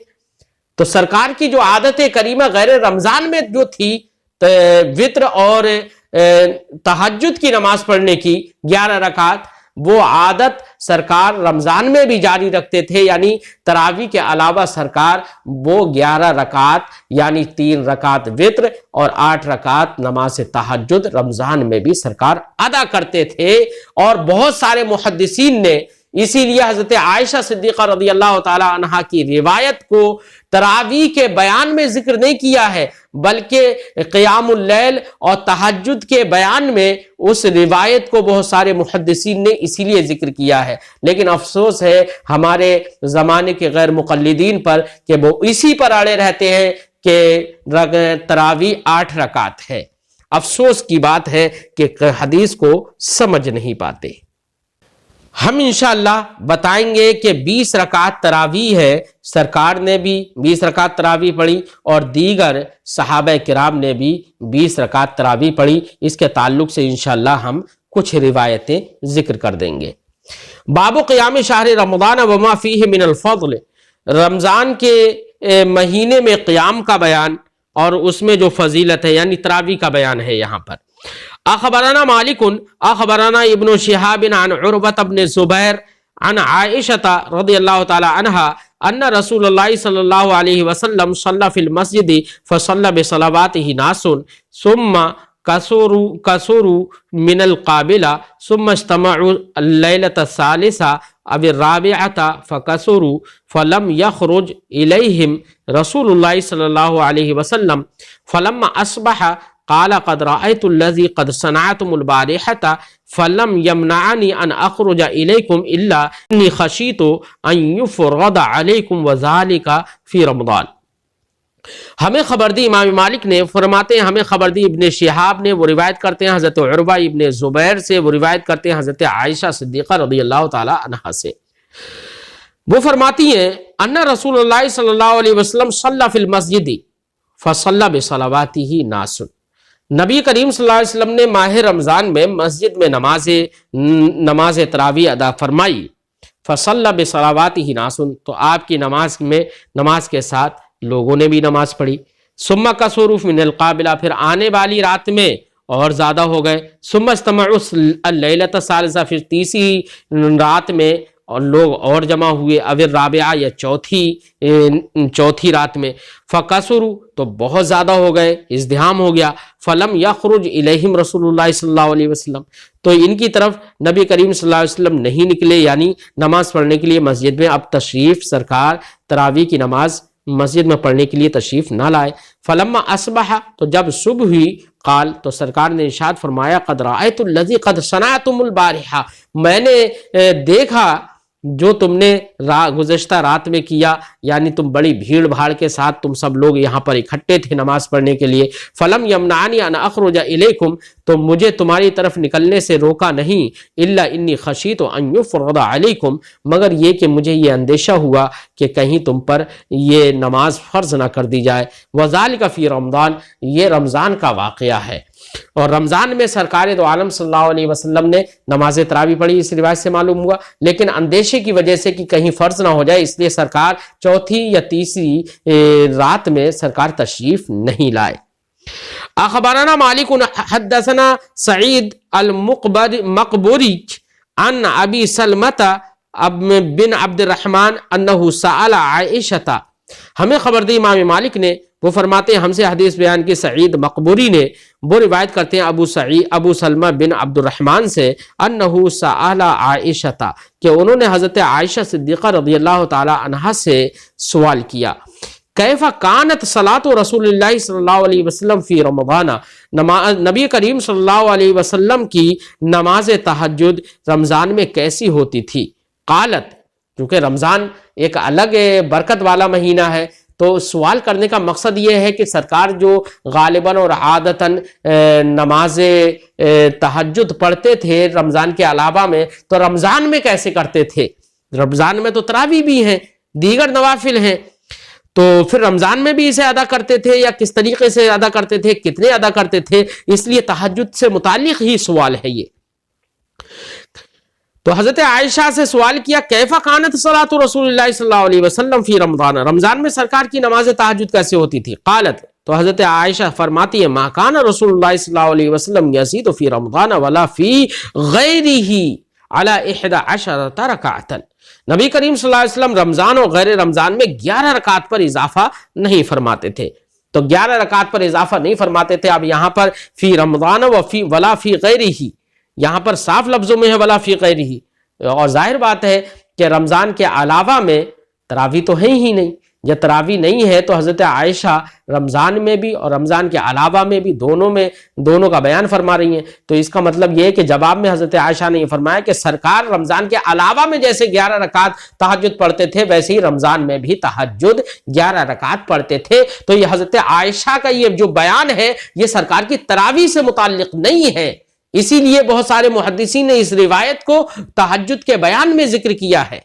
[SPEAKER 1] تو سرکار کی جو عادت کریمہ غیر رمضان میں جو تھی وتر اور تہجد کی نماز پڑھنے کی 11 رکعت، وہ عادت سرکار رمضان میں بھی جاری رکھتے تھے، یعنی تراویح کے علاوہ سرکار وہ 11 رکعت یعنی 3 رکعت وتر اور 8 رکعت نماز تہجد رمضان میں بھی سرکار ادا کرتے تھے۔ اور بہت سارے محدثین نے اسی لیے حضرت عائشہ صدیقہ رضی اللہ تعالی عنہا کی روایت کو تراویح کے بیان میں ذکر نہیں کیا ہے، بلکہ قیام اللیل اور تہجد کے بیان میں اس روایت کو بہت سارے محدثین نے اسی لیے ذکر کیا ہے۔ لیکن افسوس ہے ہمارے زمانے کے غیر مقلدین پر کہ وہ اسی پر اڑے رہتے ہیں کہ تراویح 8 رکعت ہے۔ افسوس کی بات ہے کہ حدیث کو سمجھ نہیں پاتے۔ ہم انشاءاللہ بتائیں گے کہ 20 رکعت تراویح ہے، سرکار نے بھی 20 رکعت تراویح پڑھی اور دیگر صحابہ کرام نے بھی 20 رکعت تراویح پڑھی۔ اس کے تعلق سے انشاءاللہ ہم کچھ روایتیں ذکر کر دیں گے۔ باب قیام شہر رمضان وما فیہ من الفضل، رمضان کے مہینے میں قیام کا بیان اور اس میں جو فضیلت ہے یعنی تراویح کا بیان ہے یہاں پر۔ اخبرنا مالک اخبرنا ابن شہاب عن عروة بن زبیر عن عائشة رضی اللہ تعالی عنہا ان رسول اللہ صلی اللہ علیہ وسلم صلی فی المسجد فصلی بصلواته ناس ثم كسروا من القابلة ثم اجتمعوا الليلة الثالثة أو الرابعة فكسروا فلم يخرج إليهم رسول الله صلى الله عليه وسلم فلما أصبح قال قد رأيت الذي قد صنعتم البارحة فلم يمنعني أن أخرج إليكم إلا إني خشيت أن يفرض عليكم وذلك في رمضان۔ ہمیں خبر دی امام مالک نے، فرماتے ہیں ہمیں خبر دی ابن شہاب نے، وہ روایت کرتے ہیں حضرت عروہ ابن زبیر سے، وہ روایت کرتے ہیں حضرت عائشہ صدیقہ رضی اللہ تعالی عنہا سے۔ وہ فرماتی ہیں ان رسول اللہ صلی اللہ علیہ وسلم صلی فی المسجد فصلی بصلواته ناس، نبی کریم صلی اللہ علیہ وسلم نے ماہ رمضان میں مسجد میں نماز تراویح ادا فرمائی۔ فصلی بصلواته ناس، تو آپ کی نماز کے ساتھ لوگوں نے بھی نماز پڑھی۔ ثم کسروا من القابلہ، پھر آنے والی رات میں اور زیادہ ہو گئے۔ ثم اجتمعوا اللیلۃ الثالثہ، پھر تیسری رات میں اور لوگ اور جمع ہوئے، او الرابعہ یا چوتھی رات میں۔ فکسروا، تو بہت زیادہ ہو گئے، ازدحام ہو گیا۔ فلم یخرج الیہم رسول اللہ صلی اللہ علیہ وسلم، تو ان کی طرف نبی کریم صلی اللہ علیہ وسلم نہیں نکلے، یعنی نماز پڑھنے کے لیے مسجد میں اب تشریف سرکار تراویح کی نماز مسجد میں پڑھنے کے لیے تشریف نہ لائے۔ فلما اصبح، تو جب صبح ہوئی، قال، تو سرکار نے ارشاد فرمایا قد رأیت الذی قد صنعتم البارحہ، میں نے دیکھا جو تم نے گزشتہ رات میں کیا، یعنی تم بڑی بھیڑ بھاڑ کے ساتھ تم سب لوگ یہاں پر اکٹھے تھے نماز پڑھنے کے لیے۔ فلم یمنعنی ان اخرج الیکم، تو مجھے تمہاری طرف نکلنے سے روکا نہیں، الا انی خشیت ان یفرض علیکم، مگر یہ کہ مجھے یہ اندیشہ ہوا کہ کہیں تم پر یہ نماز فرض نہ کر دی جائے۔ وذالک فی رمضان، یہ رمضان کا واقعہ ہے، اور رمضان میں سرکار دو عالم صلی اللہ علیہ وسلم نے نماز تراویح پڑھی، اس روایت سے معلوم ہوا، لیکن اندیشے کی وجہ سے کہ کہیں فرض نہ ہو جائے اس لیے سرکار چوتھی یا تیسری رات میں سرکار تشریف نہیں لائے۔ اخبرنا مالک حدثنا سعید المقبری عن ابی سلمۃ بن عبد الرحمن انہ سأل عائشہ، ہمیں خبر دی امام مالک نے، وہ فرماتے ہیں ہم سے حدیث بیان کی سعید مقبوری نے، وہ روایت کرتے ہیں ابو سلمہ بن عبد الرحمن سے، انہو سأل عائشہ، کہ انہوں نے حضرت عائشہ صدیقہ رضی اللہ تعالی عنہا سے سوال کیا، کیف کانت صلاۃ رسول اللہ صلی اللہ علیہ وسلم فی رمضان، نبی کریم صلی اللہ علیہ وسلم کی نماز تہجد رمضان میں کیسی ہوتی تھی؟ قالت، کیونکہ رمضان ایک الگ برکت والا مہینہ ہے، تو سوال کرنے کا مقصد یہ ہے کہ سرکار جو غالباً اور عادتاً نماز تہجد پڑھتے تھے رمضان کے علاوہ میں، تو رمضان میں کیسے کرتے تھے؟ رمضان میں تو تراویح بھی ہیں، دیگر نوافل ہیں، تو پھر رمضان میں بھی اسے ادا کرتے تھے یا کس طریقے سے ادا کرتے تھے، کتنے ادا کرتے تھے؟ اس لیے تہجد سے متعلق ہی سوال ہے یہ۔ تو حضرت عائشہ سے سوال کیا کیفا کانت صلاۃ رسول اللہ صلی اللہ علیہ وسلم فی رمضان، رمضان میں سرکار کی نماز تہجد کیسے ہوتی تھی؟ قالت، تو حضرت عائشہ فرماتی ہے ما کان رسول اللہ صلی اللہ علیہ وسلم یزید فی رمضان ولا فی غیرہ علی 11 رکعۃ، نبی کریم صلی اللہ علیہ وسلم رمضان اور غیر رمضان میں 11 رکعت پر اضافہ نہیں فرماتے تھے، تو 11 رکعت پر اضافہ نہیں فرماتے تھے۔ اب یہاں پر فی رمضان ولا فی غیرہ، یہاں پر صاف لفظوں میں ہے ولا فی غیرہ، اور ظاہر بات ہے کہ رمضان کے علاوہ میں تراویح تو ہے ہی نہیں، جب تراویح نہیں ہے تو حضرت عائشہ رمضان میں بھی اور رمضان کے علاوہ میں بھی دونوں کا بیان فرما رہی ہیں۔ تو اس کا مطلب یہ ہے کہ جواب میں حضرت عائشہ نے یہ فرمایا کہ سرکار رمضان کے علاوہ میں جیسے 11 رکعت تہجد پڑھتے تھے ویسے ہی رمضان میں بھی تہجد 11 رکعت پڑھتے تھے۔ تو یہ حضرت عائشہ کا یہ جو بیان ہے یہ سرکار کی تراویح سے متعلق نہیں ہے، اسی لیے بہت سارے محدثین نے اس روایت کو تہجد کے بیان میں ذکر کیا ہے.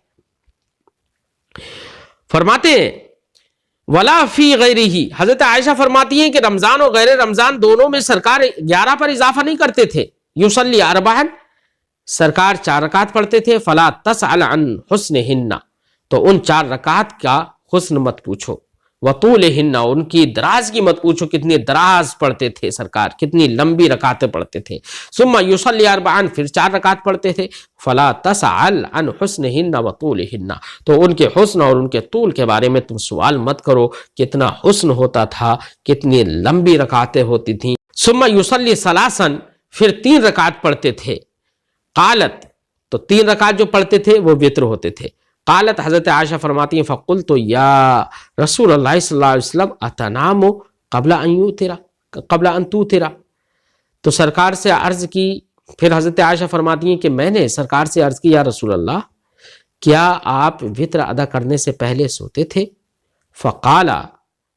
[SPEAKER 1] فرماتے ہیں ولا فی غیرہ، حضرت عائشہ فرماتی ہیں کہ رمضان اور غیر رمضان دونوں میں سرکار 11 پر اضافہ نہیں کرتے تھے. یصلی اربعا، سرکار 4 رکعت پڑھتے تھے. فلا تسأل عن حسنہن، تو ان 4 رکعت کا حسن مت پوچھو. وطولہن، ان کی دراز کی مت پوچھو، کتنی دراز پڑھتے تھے سرکار، کتنی لمبی رکعتیں پڑھتے تھے. ثم یصلی اربعا، پھر 4 رکعت پڑھتے تھے. فلا تسأل عن حسنہن وطولہن، تو ان کے حسن اور ان کے طول کے بارے میں تم سوال مت کرو، کتنا حسن ہوتا تھا، کتنی لمبی رکعتیں ہوتی تھیں. ثم یصلی ثلاثا، پھر 3 رکعت پڑھتے تھے. قالت، تو 3 رکعت جو پڑھتے تھے وہ وتر ہوتے تھے. قالت، حضرت عائشہ فرماتی ہیں فقلت یا رسول اللہ صلی اللہ علیہ وسلم اتنام قبل ان توتر، تو سرکار سے عرض کی، پھر حضرت عائشہ فرماتی ہیں کہ میں نے سرکار سے عرض کی یا رسول اللہ کیا آپ وتر ادا کرنے سے پہلے سوتے تھے؟ فقالا،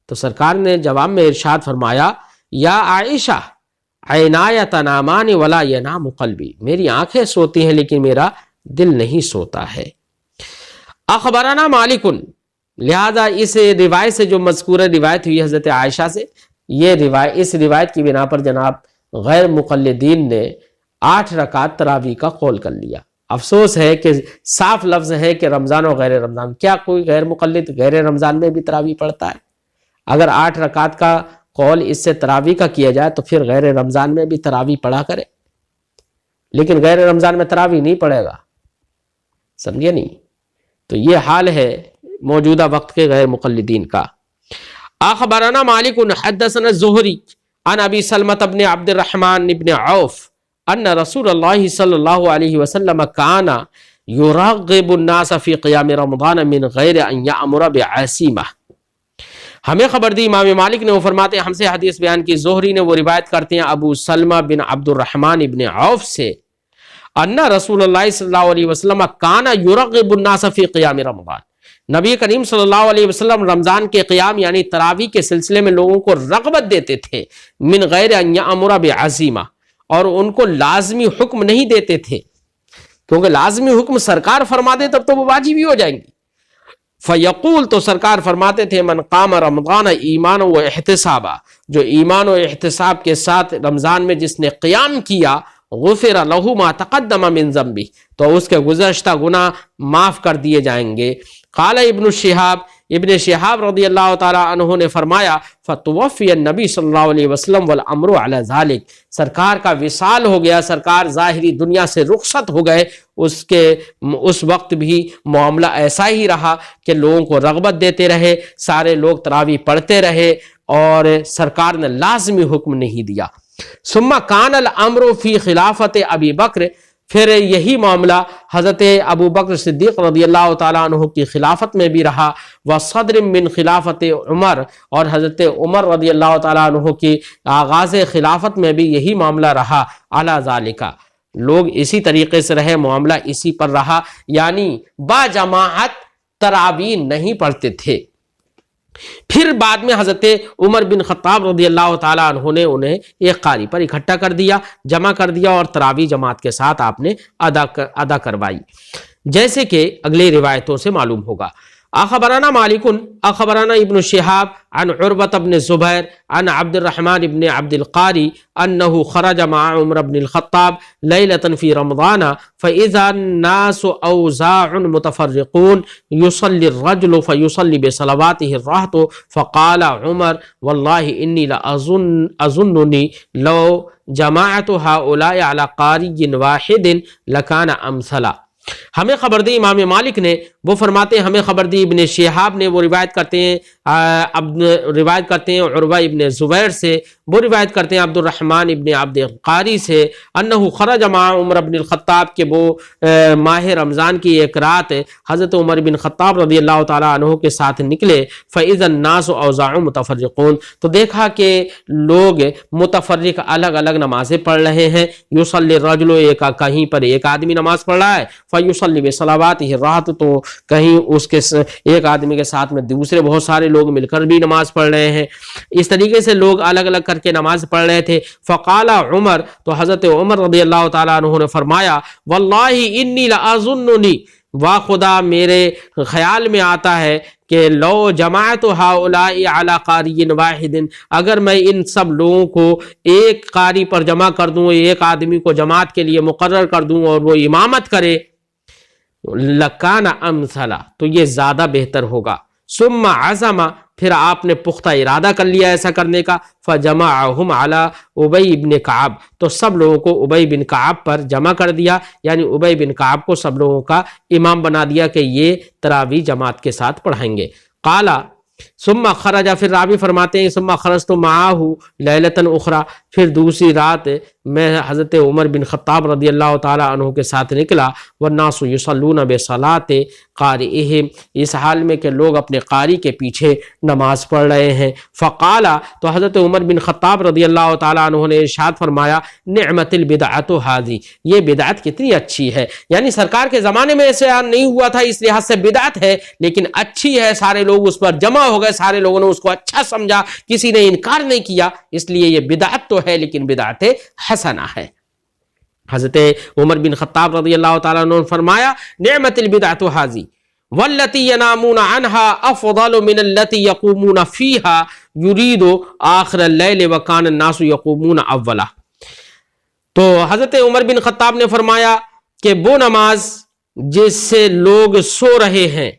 [SPEAKER 1] تو سرکار نے جواب میں ارشاد فرمایا یا عائشہ عینایا تنامان ولا ینام قلبی، میری آنکھیں سوتی ہیں لیکن میرا دل نہیں سوتا ہے. اخبرنا مالکن، لہذا اس روایت سے جو مذکورہ روایت ہوئی حضرت عائشہ سے، اس روایت کی بنا پر جناب غیر مقلدین نے 8 رکعت تراویح کا قول کر لیا. افسوس ہے کہ صاف لفظ ہے کہ رمضان اور غیر رمضان، کیا کوئی غیر مقلد غیر رمضان میں بھی تراویح پڑھتا ہے؟ اگر 8 رکعت کا قول اس سے تراویح کا کیا جائے تو پھر غیر رمضان میں بھی تراویح پڑھا کرے، لیکن غیر رمضان میں تراویح نہیں پڑھے گا. سمجھے نہیں؟ تو یہ حال ہے موجودہ وقت کے غیر مقلدین کا. اخبرنا مالک حدثنا الزہری عن ابی سلمۃ بن عبد الرحمن بن عوف ان رسول اللہ صلی اللہ علیہ وسلم کان یرغب الناس فی قیام رمضان من غیر ان یأمر بعصیمہ. ہمیں خبر دی امام مالک نے، وہ فرماتے ہیں ہم سے حدیث بیان کی، زہری نے وہ روایت کرتے ہیں ابو سلمہ بن عبد الرحمن بن عوف سے، ان رسول اللہ صلی اللہ علیہ وسلم کان یرغب الناس فی قیام رمضان، نبی کریم صلی اللہ علیہ وسلم رمضان کے قیام یعنی تراویح کے سلسلے میں لوگوں کو رغبت دیتے تھے، من غیر ان یأمر بعزیمہ، اور ان کو لازمی حکم نہیں دیتے تھے، کیونکہ لازمی حکم سرکار فرما دے تب تو وہ واجب ہی ہو جائیں گی. فیقول، تو سرکار فرماتے تھے من قام رمضان ایمان و احتسابا، جو ایمان و احتساب کے ساتھ رمضان میں جس نے قیام کیا، غفر له ما تقدم من ذنبه، تو اس کے گزشتہ گناہ معاف کر دیے جائیں گے. قال ابن شہاب رضی اللہ تعالی عنہ نے فرمایا فتوفی النبی صلی اللہ علیہ وسلم والامر علی ذلک، سرکار کا وصال ہو گیا، سرکار ظاہری دنیا سے رخصت ہو گئے. اس وقت بھی معاملہ ایسا ہی رہا کہ لوگوں کو رغبت دیتے رہے، سارے لوگ تراویح پڑھتے رہے اور سرکار نے لازمی حکم نہیں دیا. ثم کان الامر فی خلافت ابی بکر، پھر یہی معاملہ حضرت ابو بکر صدیق رضی اللہ تعالیٰ عنہ کی خلافت میں بھی رہا، وصدر من خلافت عمر، اور حضرت عمر رضی اللہ تعالیٰ عنہ کی آغاز خلافت میں بھی یہی معاملہ رہا. علی ذالک، لوگ اسی طریقے سے رہے، معاملہ اسی پر رہا، یعنی با جماعت تراویح نہیں پڑھتے تھے. پھر بعد میں حضرت عمر بن خطاب رضی اللہ تعالیٰ عنہ نے انہیں ایک قاری پر اکٹھا کر دیا، جمع کر دیا، اور تراویح جماعت کے ساتھ آپ نے ادا کروائی، جیسے کہ اگلی روایتوں سے معلوم ہوگا. اخبرنا مالک اخبرنا ابن شہاب عن عروة بن الزبیر عن عبد الرحمن بن عبد القاری انه خرج مع عمر بن الخطاب لیلة في رمضان فاذا الناس اوزاع متفرقون يصلي الرجل فيصلي بصلواته الرهط فقال عمر والله اني لأظنني لو جمعت هؤلاء على قاری واحد لكان امثلا. ہمیں خبر دی امام مالک نے، وہ فرماتے ہیں ہمیں خبر دی ابن شہاب نے، وہ روایت کرتے ہیں عروہ ابن زبیر سے، وہ روایت کرتے ہیں عبد الرحمن ابن عبد القاری سے، انہو خرج مع عمر بن الخطاب، کہ وہ ماہ رمضان کی ایک رات حضرت عمر بن خطاب رضی اللہ تعالیٰ عنہ کے ساتھ نکلے. فَإِذَا النَّاسُ أَوْزَاعٌ مُتَفَرِّقُونَ، تو دیکھا کہ لوگ متفرق الگ الگ نمازیں پڑھ رہے ہیں. یصلی الرجل، کہیں پر ایک آدمی نماز پڑھ رہا ہے، فیصلی بصلواته الرهط، تو کہیں اس کے ایک آدمی کے ساتھ میں دوسرے بہت سارے لوگ مل کر بھی نماز پڑھ رہے ہیں. اس طریقے سے لوگ الگ الگ کر کے نماز پڑھ رہے تھے. فقال عمر، تو حضرت عمر رضی اللہ تعالیٰ عنہ نے فرمایا واللہ انی لاظننی، واہ خدا میرے خیال میں آتا ہے کہ لو جماعت ہؤلاء علی قاری واحد، اگر میں ان سب لوگوں کو ایک قاری پر جمع کر دوں، ایک آدمی کو جماعت کے لیے مقرر کر دوں اور وہ امامت کرے، لکان امثلا، تو یہ زیادہ بہتر ہوگا. ثم عزم، پھر آپ نے پختہ ارادہ کر لیا ایسا کرنے کا. فجمعهم علی ابی بن کعب، تو سب لوگوں کو ابی بن کعب پر جمع کر دیا، یعنی ابی بن کعب کو سب لوگوں کا امام بنا دیا کہ یہ تراویح جماعت کے ساتھ پڑھائیں گے. قال ثم خرج، پھر راوی فرماتے ہیں ثم خرجت معه لیلۃ اخرى، پھر دوسری رات میں حضرت عمر بن خطاب رضی اللہ تعالی عنہ کے ساتھ نکلا. والناس یصلون بصلاۃ قارئہم، اس حال میں کہ لوگ اپنے قاری کے پیچھے نماز پڑھ رہے ہیں. فقال، تو حضرت عمر بن خطاب رضی اللہ تعالی عنہ نے ارشاد فرمایا نعمت البدعۃ ھذی، یہ بدعت کتنی اچھی ہے. یعنی سرکار کے زمانے میں ایسے نہیں ہوا تھا، اس لحاظ سے بدعت ہے، لیکن اچھی ہے. سارے لوگ اس پر جمع ہو گئے، سارے لوگوں نے اس کو اچھا سمجھا، کسی نے انکار نہیں کیا، اس لیے یہ بدعت تو ہے لیکن بدعت حسنہ ہے. حضرت عمر بن خطاب رضی اللہ تعالیٰ عنہ نے فرمایا نعمت البدعۃ ھذی والتی ینامون عنها افضل من التی یقومون فیها یرید آخر اللیل وکان الناس یقومون اولا. تو حضرت عمر بن خطاب نے فرمایا کہ وہ نماز جس سے لوگ سو رہے ہیں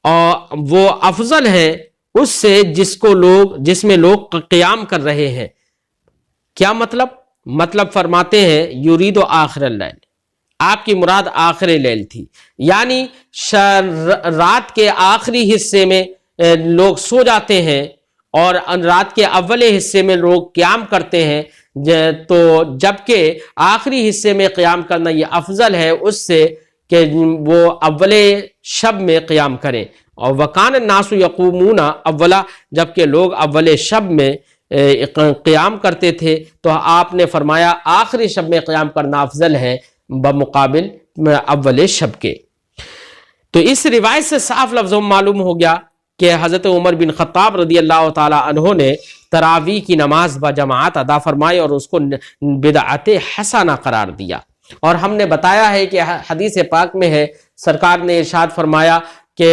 [SPEAKER 1] اور وہ افضل ہے اس سے جس میں لوگ قیام کر رہے ہیں. کیا مطلب فرماتے ہیں یرید آخر اللیل، آپ کی مراد آخر لیل تھی، یعنی رات کے آخری حصے میں لوگ سو جاتے ہیں اور رات کے اول حصے میں لوگ قیام کرتے ہیں. تو جبکہ آخری حصے میں قیام کرنا یہ افضل ہے اس سے کہ وہ اول شب میں قیام کریں. اور وکان الناس یقومون اولا، جبکہ لوگ اول شب میں قیام کرتے تھے، تو آپ نے فرمایا آخری شب میں قیام کرنا افضل ہے بمقابل اول شب کے. تو اس روایت سے صاف لفظوں میں معلوم ہو گیا کہ حضرت عمر بن خطاب رضی اللہ تعالی عنہ نے تراویح کی نماز بجماعت ادا فرمائی اور اس کو بدعت حسنہ قرار دیا. اور ہم نے بتایا ہے کہ حدیث پاک میں ہے، سرکار نے ارشاد فرمایا کہ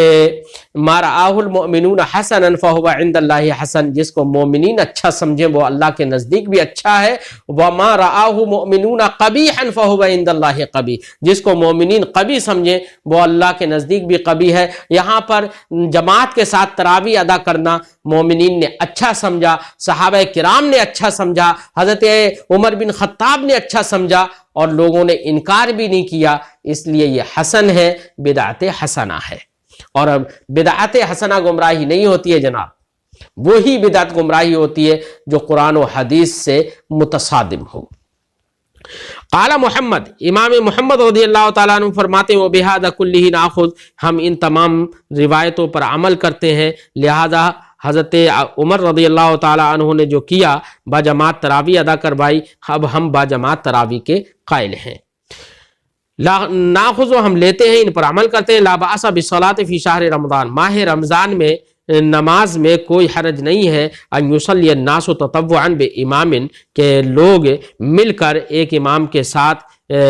[SPEAKER 1] ما رآہ المؤمنون حسنا فہو عند اللہ حسن، جس کو مومنین اچھا سمجھیں وہ اللہ کے نزدیک بھی اچھا ہے. وما رآہ مؤمنون قبیحا فہو عند اللہ قبیح، جس کو مومنین قبیح سمجھیں وہ اللہ کے نزدیک بھی قبیح ہے. یہاں پر جماعت کے ساتھ تراویح ادا کرنا مومنین نے اچھا سمجھا، صحابہ کرام نے اچھا سمجھا، حضرت عمر بن خطاب نے اچھا سمجھا اور لوگوں نے انکار بھی نہیں کیا، اس لیے یہ حسن ہے، بدعت حسنہ ہے. اور اب بدعت حسنہ گمراہی نہیں ہوتی ہے جناب، وہی بدعت گمراہی ہوتی ہے جو قرآن و حدیث سے متصادم ہو. قال محمد، امام محمد رضی اللہ تعالیٰ عنہ فرماتے ہیں وبہذا کلہ ناخذ، ہم ان تمام روایتوں پر عمل کرتے ہیں، لہذا حضرت عمر رضی اللہ تعالیٰ عنہ نے جو کیا باجماعت تراویح ادا کروائی، اب ہم باجماعت تراویح کے قائل ہیں. ناخذ، ہم لیتے ہیں، ان پر عمل کرتے ہیں. لا باس بالصلاۃ فی شہر رمضان، ماہ رمضان میں نماز میں کوئی حرج نہیں ہے. ان یصلی الناس تطوعا بامام، کہ لوگ مل کر ایک امام کے ساتھ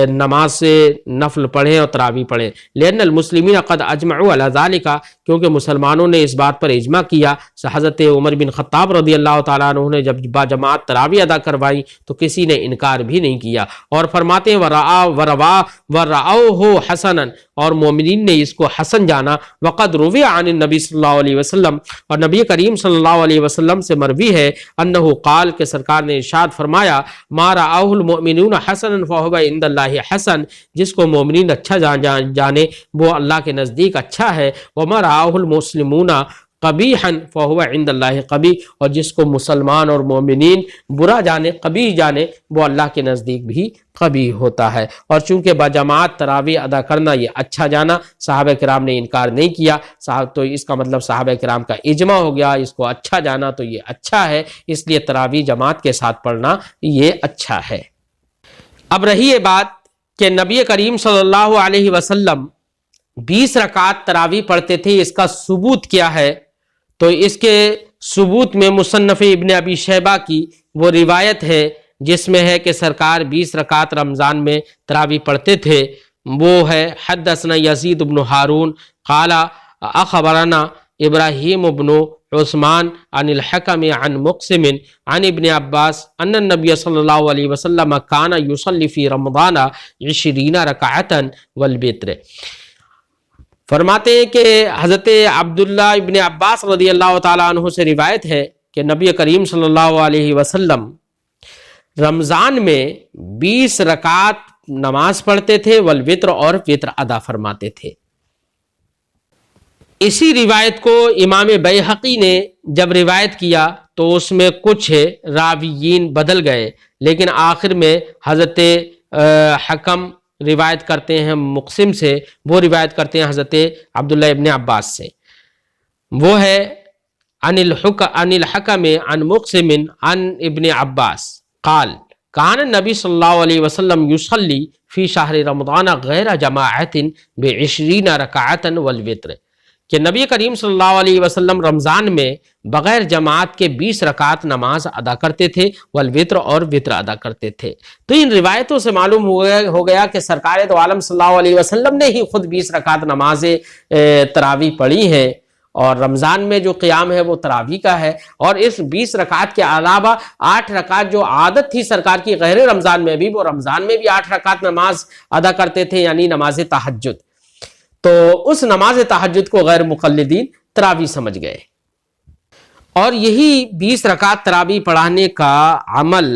[SPEAKER 1] نماز سے نفل پڑھیں اور تراویح پڑھیں. لأن المسلمین قد اجمعوا علی ذلک، کیونکہ مسلمانوں نے اس بات پر اجماع کیا. حضرت عمر بن خطاب رضی اللہ تعالیٰ عنہ نے جب باجماعت تراویح ادا کروائی تو کسی نے انکار بھی نہیں کیا. اور فرماتے ہیں ورعوہ حسنا، اور مومنین نے اس کو حسن جانا. وقد روی عن النبی صلی اللہ علیہ وسلم، اور نبی کریم صلی اللہ علیہ وسلم سے مروی ہے انہ قال، کہ سرکار نے ارشاد فرمایا ما رآہ المؤمنون حسنا فہو عند اللہ حسن، جس کو مومنین اچھا جانے وہ اللہ کے نزدیک اچھا ہے. وما رآہ المسلمون قبیحا فہو عند اللہ قبیح، اور جس کو مسلمان اور مومنین برا جانے، قبیح جانے، وہ اللہ کے نزدیک بھی قبیح ہوتا ہے. اور چونکہ باجماعت تراویح ادا کرنا یہ اچھا جانا، صحابہ کرام نے انکار نہیں کیا، تو اس کا مطلب صحابہ کرام کا اجماع ہو گیا، اس کو اچھا جانا تو یہ اچھا ہے، اس لیے تراویح جماعت کے ساتھ پڑھنا یہ اچھا ہے. اب رہی یہ بات کہ نبی کریم صلی اللہ علیہ وسلم 20 رکعت تراویح پڑھتے تھے، اس کا ثبوت کیا ہے؟ تو اس کے ثبوت میں مصنف ابن ابی شیبہ کی وہ روایت ہے جس میں ہے کہ سرکار 20 رکعت رمضان میں تراویح پڑھتے تھے. وہ ہے حدثنا یزید بن ہارون قال اخبرنا ابراہیم بن عثمان عن الحکم عن مقسم عن ابن عباس ان النبی صلی اللہ علیہ وسلم کان یصلی فی رمضان 20 رکعتا والوتر. فرماتے ہیں کہ حضرت عبداللہ ابن عباس رضی اللہ تعالیٰ عنہ سے روایت ہے کہ نبی کریم صلی اللہ علیہ وسلم رمضان میں 20 رکعت نماز پڑھتے تھے والوتر اور وتر ادا فرماتے تھے. اسی روایت کو امام بیہقی نے جب روایت کیا تو اس میں کچھ راویین بدل گئے، لیکن آخر میں حضرت حکم روایت کرتے ہیں مقسم سے، وہ روایت کرتے ہیں حضرت عبداللہ ابن عباس سے. وہ ہے عن الحکم عن مقسم عن ابن عباس قال کان النبی صلی اللہ علیہ وسلم یصلی فی شہر رمضان غیر جماعت ب20 رکعتا والوتر، کہ نبی کریم صلی اللہ علیہ وسلم رمضان میں بغیر جماعت کے 20 رکعت نماز ادا کرتے تھے والوتر اور وتر ادا کرتے تھے. تو ان روایتوں سے معلوم ہو گیا کہ سرکار دو عالم صلی اللہ علیہ وسلم نے ہی خود 20 رکعت نماز تراویح پڑھی ہیں، اور رمضان میں جو قیام ہے وہ تراویح کا ہے. اور اس 20 رکعت کے علاوہ 8 رکعت جو عادت تھی سرکار کی غیر رمضان میں بھی، وہ رمضان میں بھی 8 رکعت نماز ادا کرتے تھے، یعنی نماز تہجد. تو اس نماز تہجد کو غیر مقلدین تراویح سمجھ گئے. اور یہی 20 رکعت تراویح پڑھانے کا عمل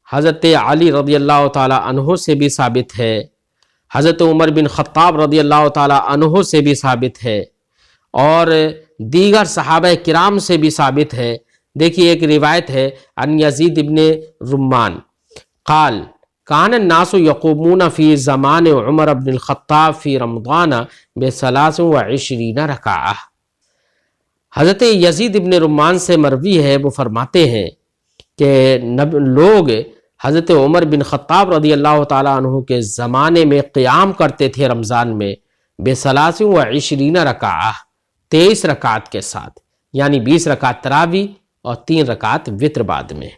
[SPEAKER 1] حضرت علی رضی اللہ تعالی عنہ سے بھی ثابت ہے، حضرت عمر بن خطاب رضی اللہ تعالی عنہ سے بھی ثابت ہے، اور دیگر صحابہ کرام سے بھی ثابت ہے. دیکھیے ایک روایت ہے عن یزید ابن رمان قال کان الناس یقومون فی زمان عمر بن الخطاب فی رمضان ب23 رکعہ. حضرت یزید ابن رمان سے مروی ہے، وہ فرماتے ہیں کہ لوگ حضرت عمر بن خطاب رضی اللہ تعالیٰ عنہ کے زمانے میں قیام کرتے تھے رمضان میں ب23 رکعہ، 23 رکعت کے ساتھ، یعنی 20 رکعت تراویح اور 3 رکعت وتر بعد میں.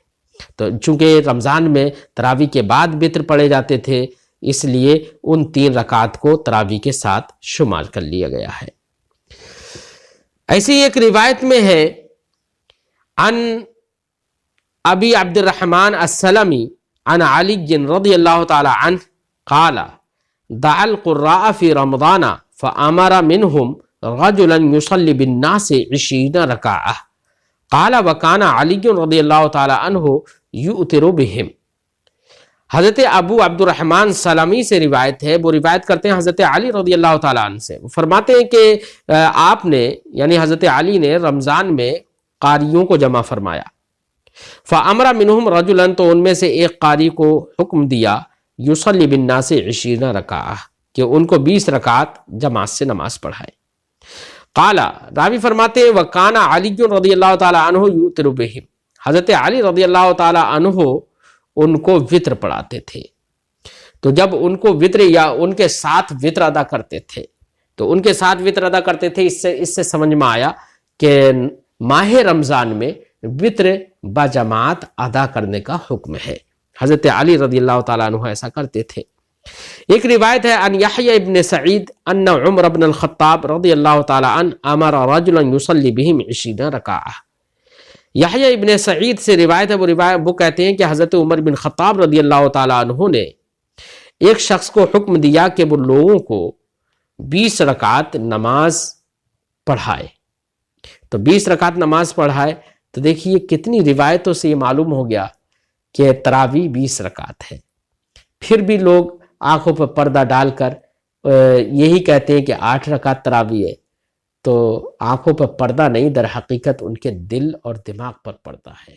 [SPEAKER 1] تو چونکہ رمضان میں تراویح کے بعد وتر پڑھے جاتے تھے، اس لیے ان 3 رکعت کو تراویح کے ساتھ شمار کر لیا گیا ہے. ایسی ایک روایت میں ہے عن ابی عبد الرحمن السلمی عن علی رضی اللہ تعالی عنہ قال دعا القراء فی رمضان فامر منهم رجلا یصلی بالناس 20 رکعہ قال وکان علی رضی اللہ تعالی عنہ یؤتر بہم. حضرت ابو عبد الرحمن سلمی سے روایت ہے، وہ روایت کرتے ہیں حضرت علی رضی اللہ تعالی عنہ سے. وہ فرماتے ہیں کہ آپ نے یعنی حضرت علی نے رمضان میں قاریوں کو جمع فرمایا. فامر منہم رجلا، تو ان میں سے ایک قاری کو حکم دیا یصلی بالناس 20 رکعہ، کہ ان کو 20 رکعت جماعت سے نماز پڑھائے. قال راوی فرماتے ہیں وکان علی رضی اللہ تعالی عنہ یؤتر بہم، حضرت علی رضی اللہ تعالی عنہ ان کو وتر پڑھاتے تھے. تو جب ان کو وتر یا ان کے ساتھ وتر ادا کرتے تھے، تو ان کے ساتھ وتر ادا کرتے تھے، اس سے سمجھ میں آیا کہ ماہ رمضان میں وتر بجماعت ادا کرنے کا حکم ہے. حضرت علی رضی اللہ تعالیٰ عنہ ایسا کرتے تھے. ایک روایت ہے ان یحییٰ ابن سعید ان عمر بن الخطاب رضی اللہ تعالیٰ عنہ امر رجلا یصلی بہم 20 رکعہ. یحییٰ ابن سعید سے روایت ہے، وہ کہتے ہیں کہ حضرت عمر بن خطاب رضی اللہ تعالیٰ عنہ نے ایک شخص کو حکم دیا کہ وہ لوگوں کو 20 رکعت نماز پڑھائے. تو 20 رکعت نماز پڑھائے. تو دیکھیے کتنی روایتوں سے یہ معلوم ہو گیا کہ تراویح 20 رکعت ہے. پھر بھی لوگ آنکھوں پر پردہ ڈال کر یہی کہتے ہیں کہ 8 رکعت تراویح ہے. تو آنکھوں پر پردہ نہیں، در حقیقت ان کے دل اور دماغ پر پردہ ہے.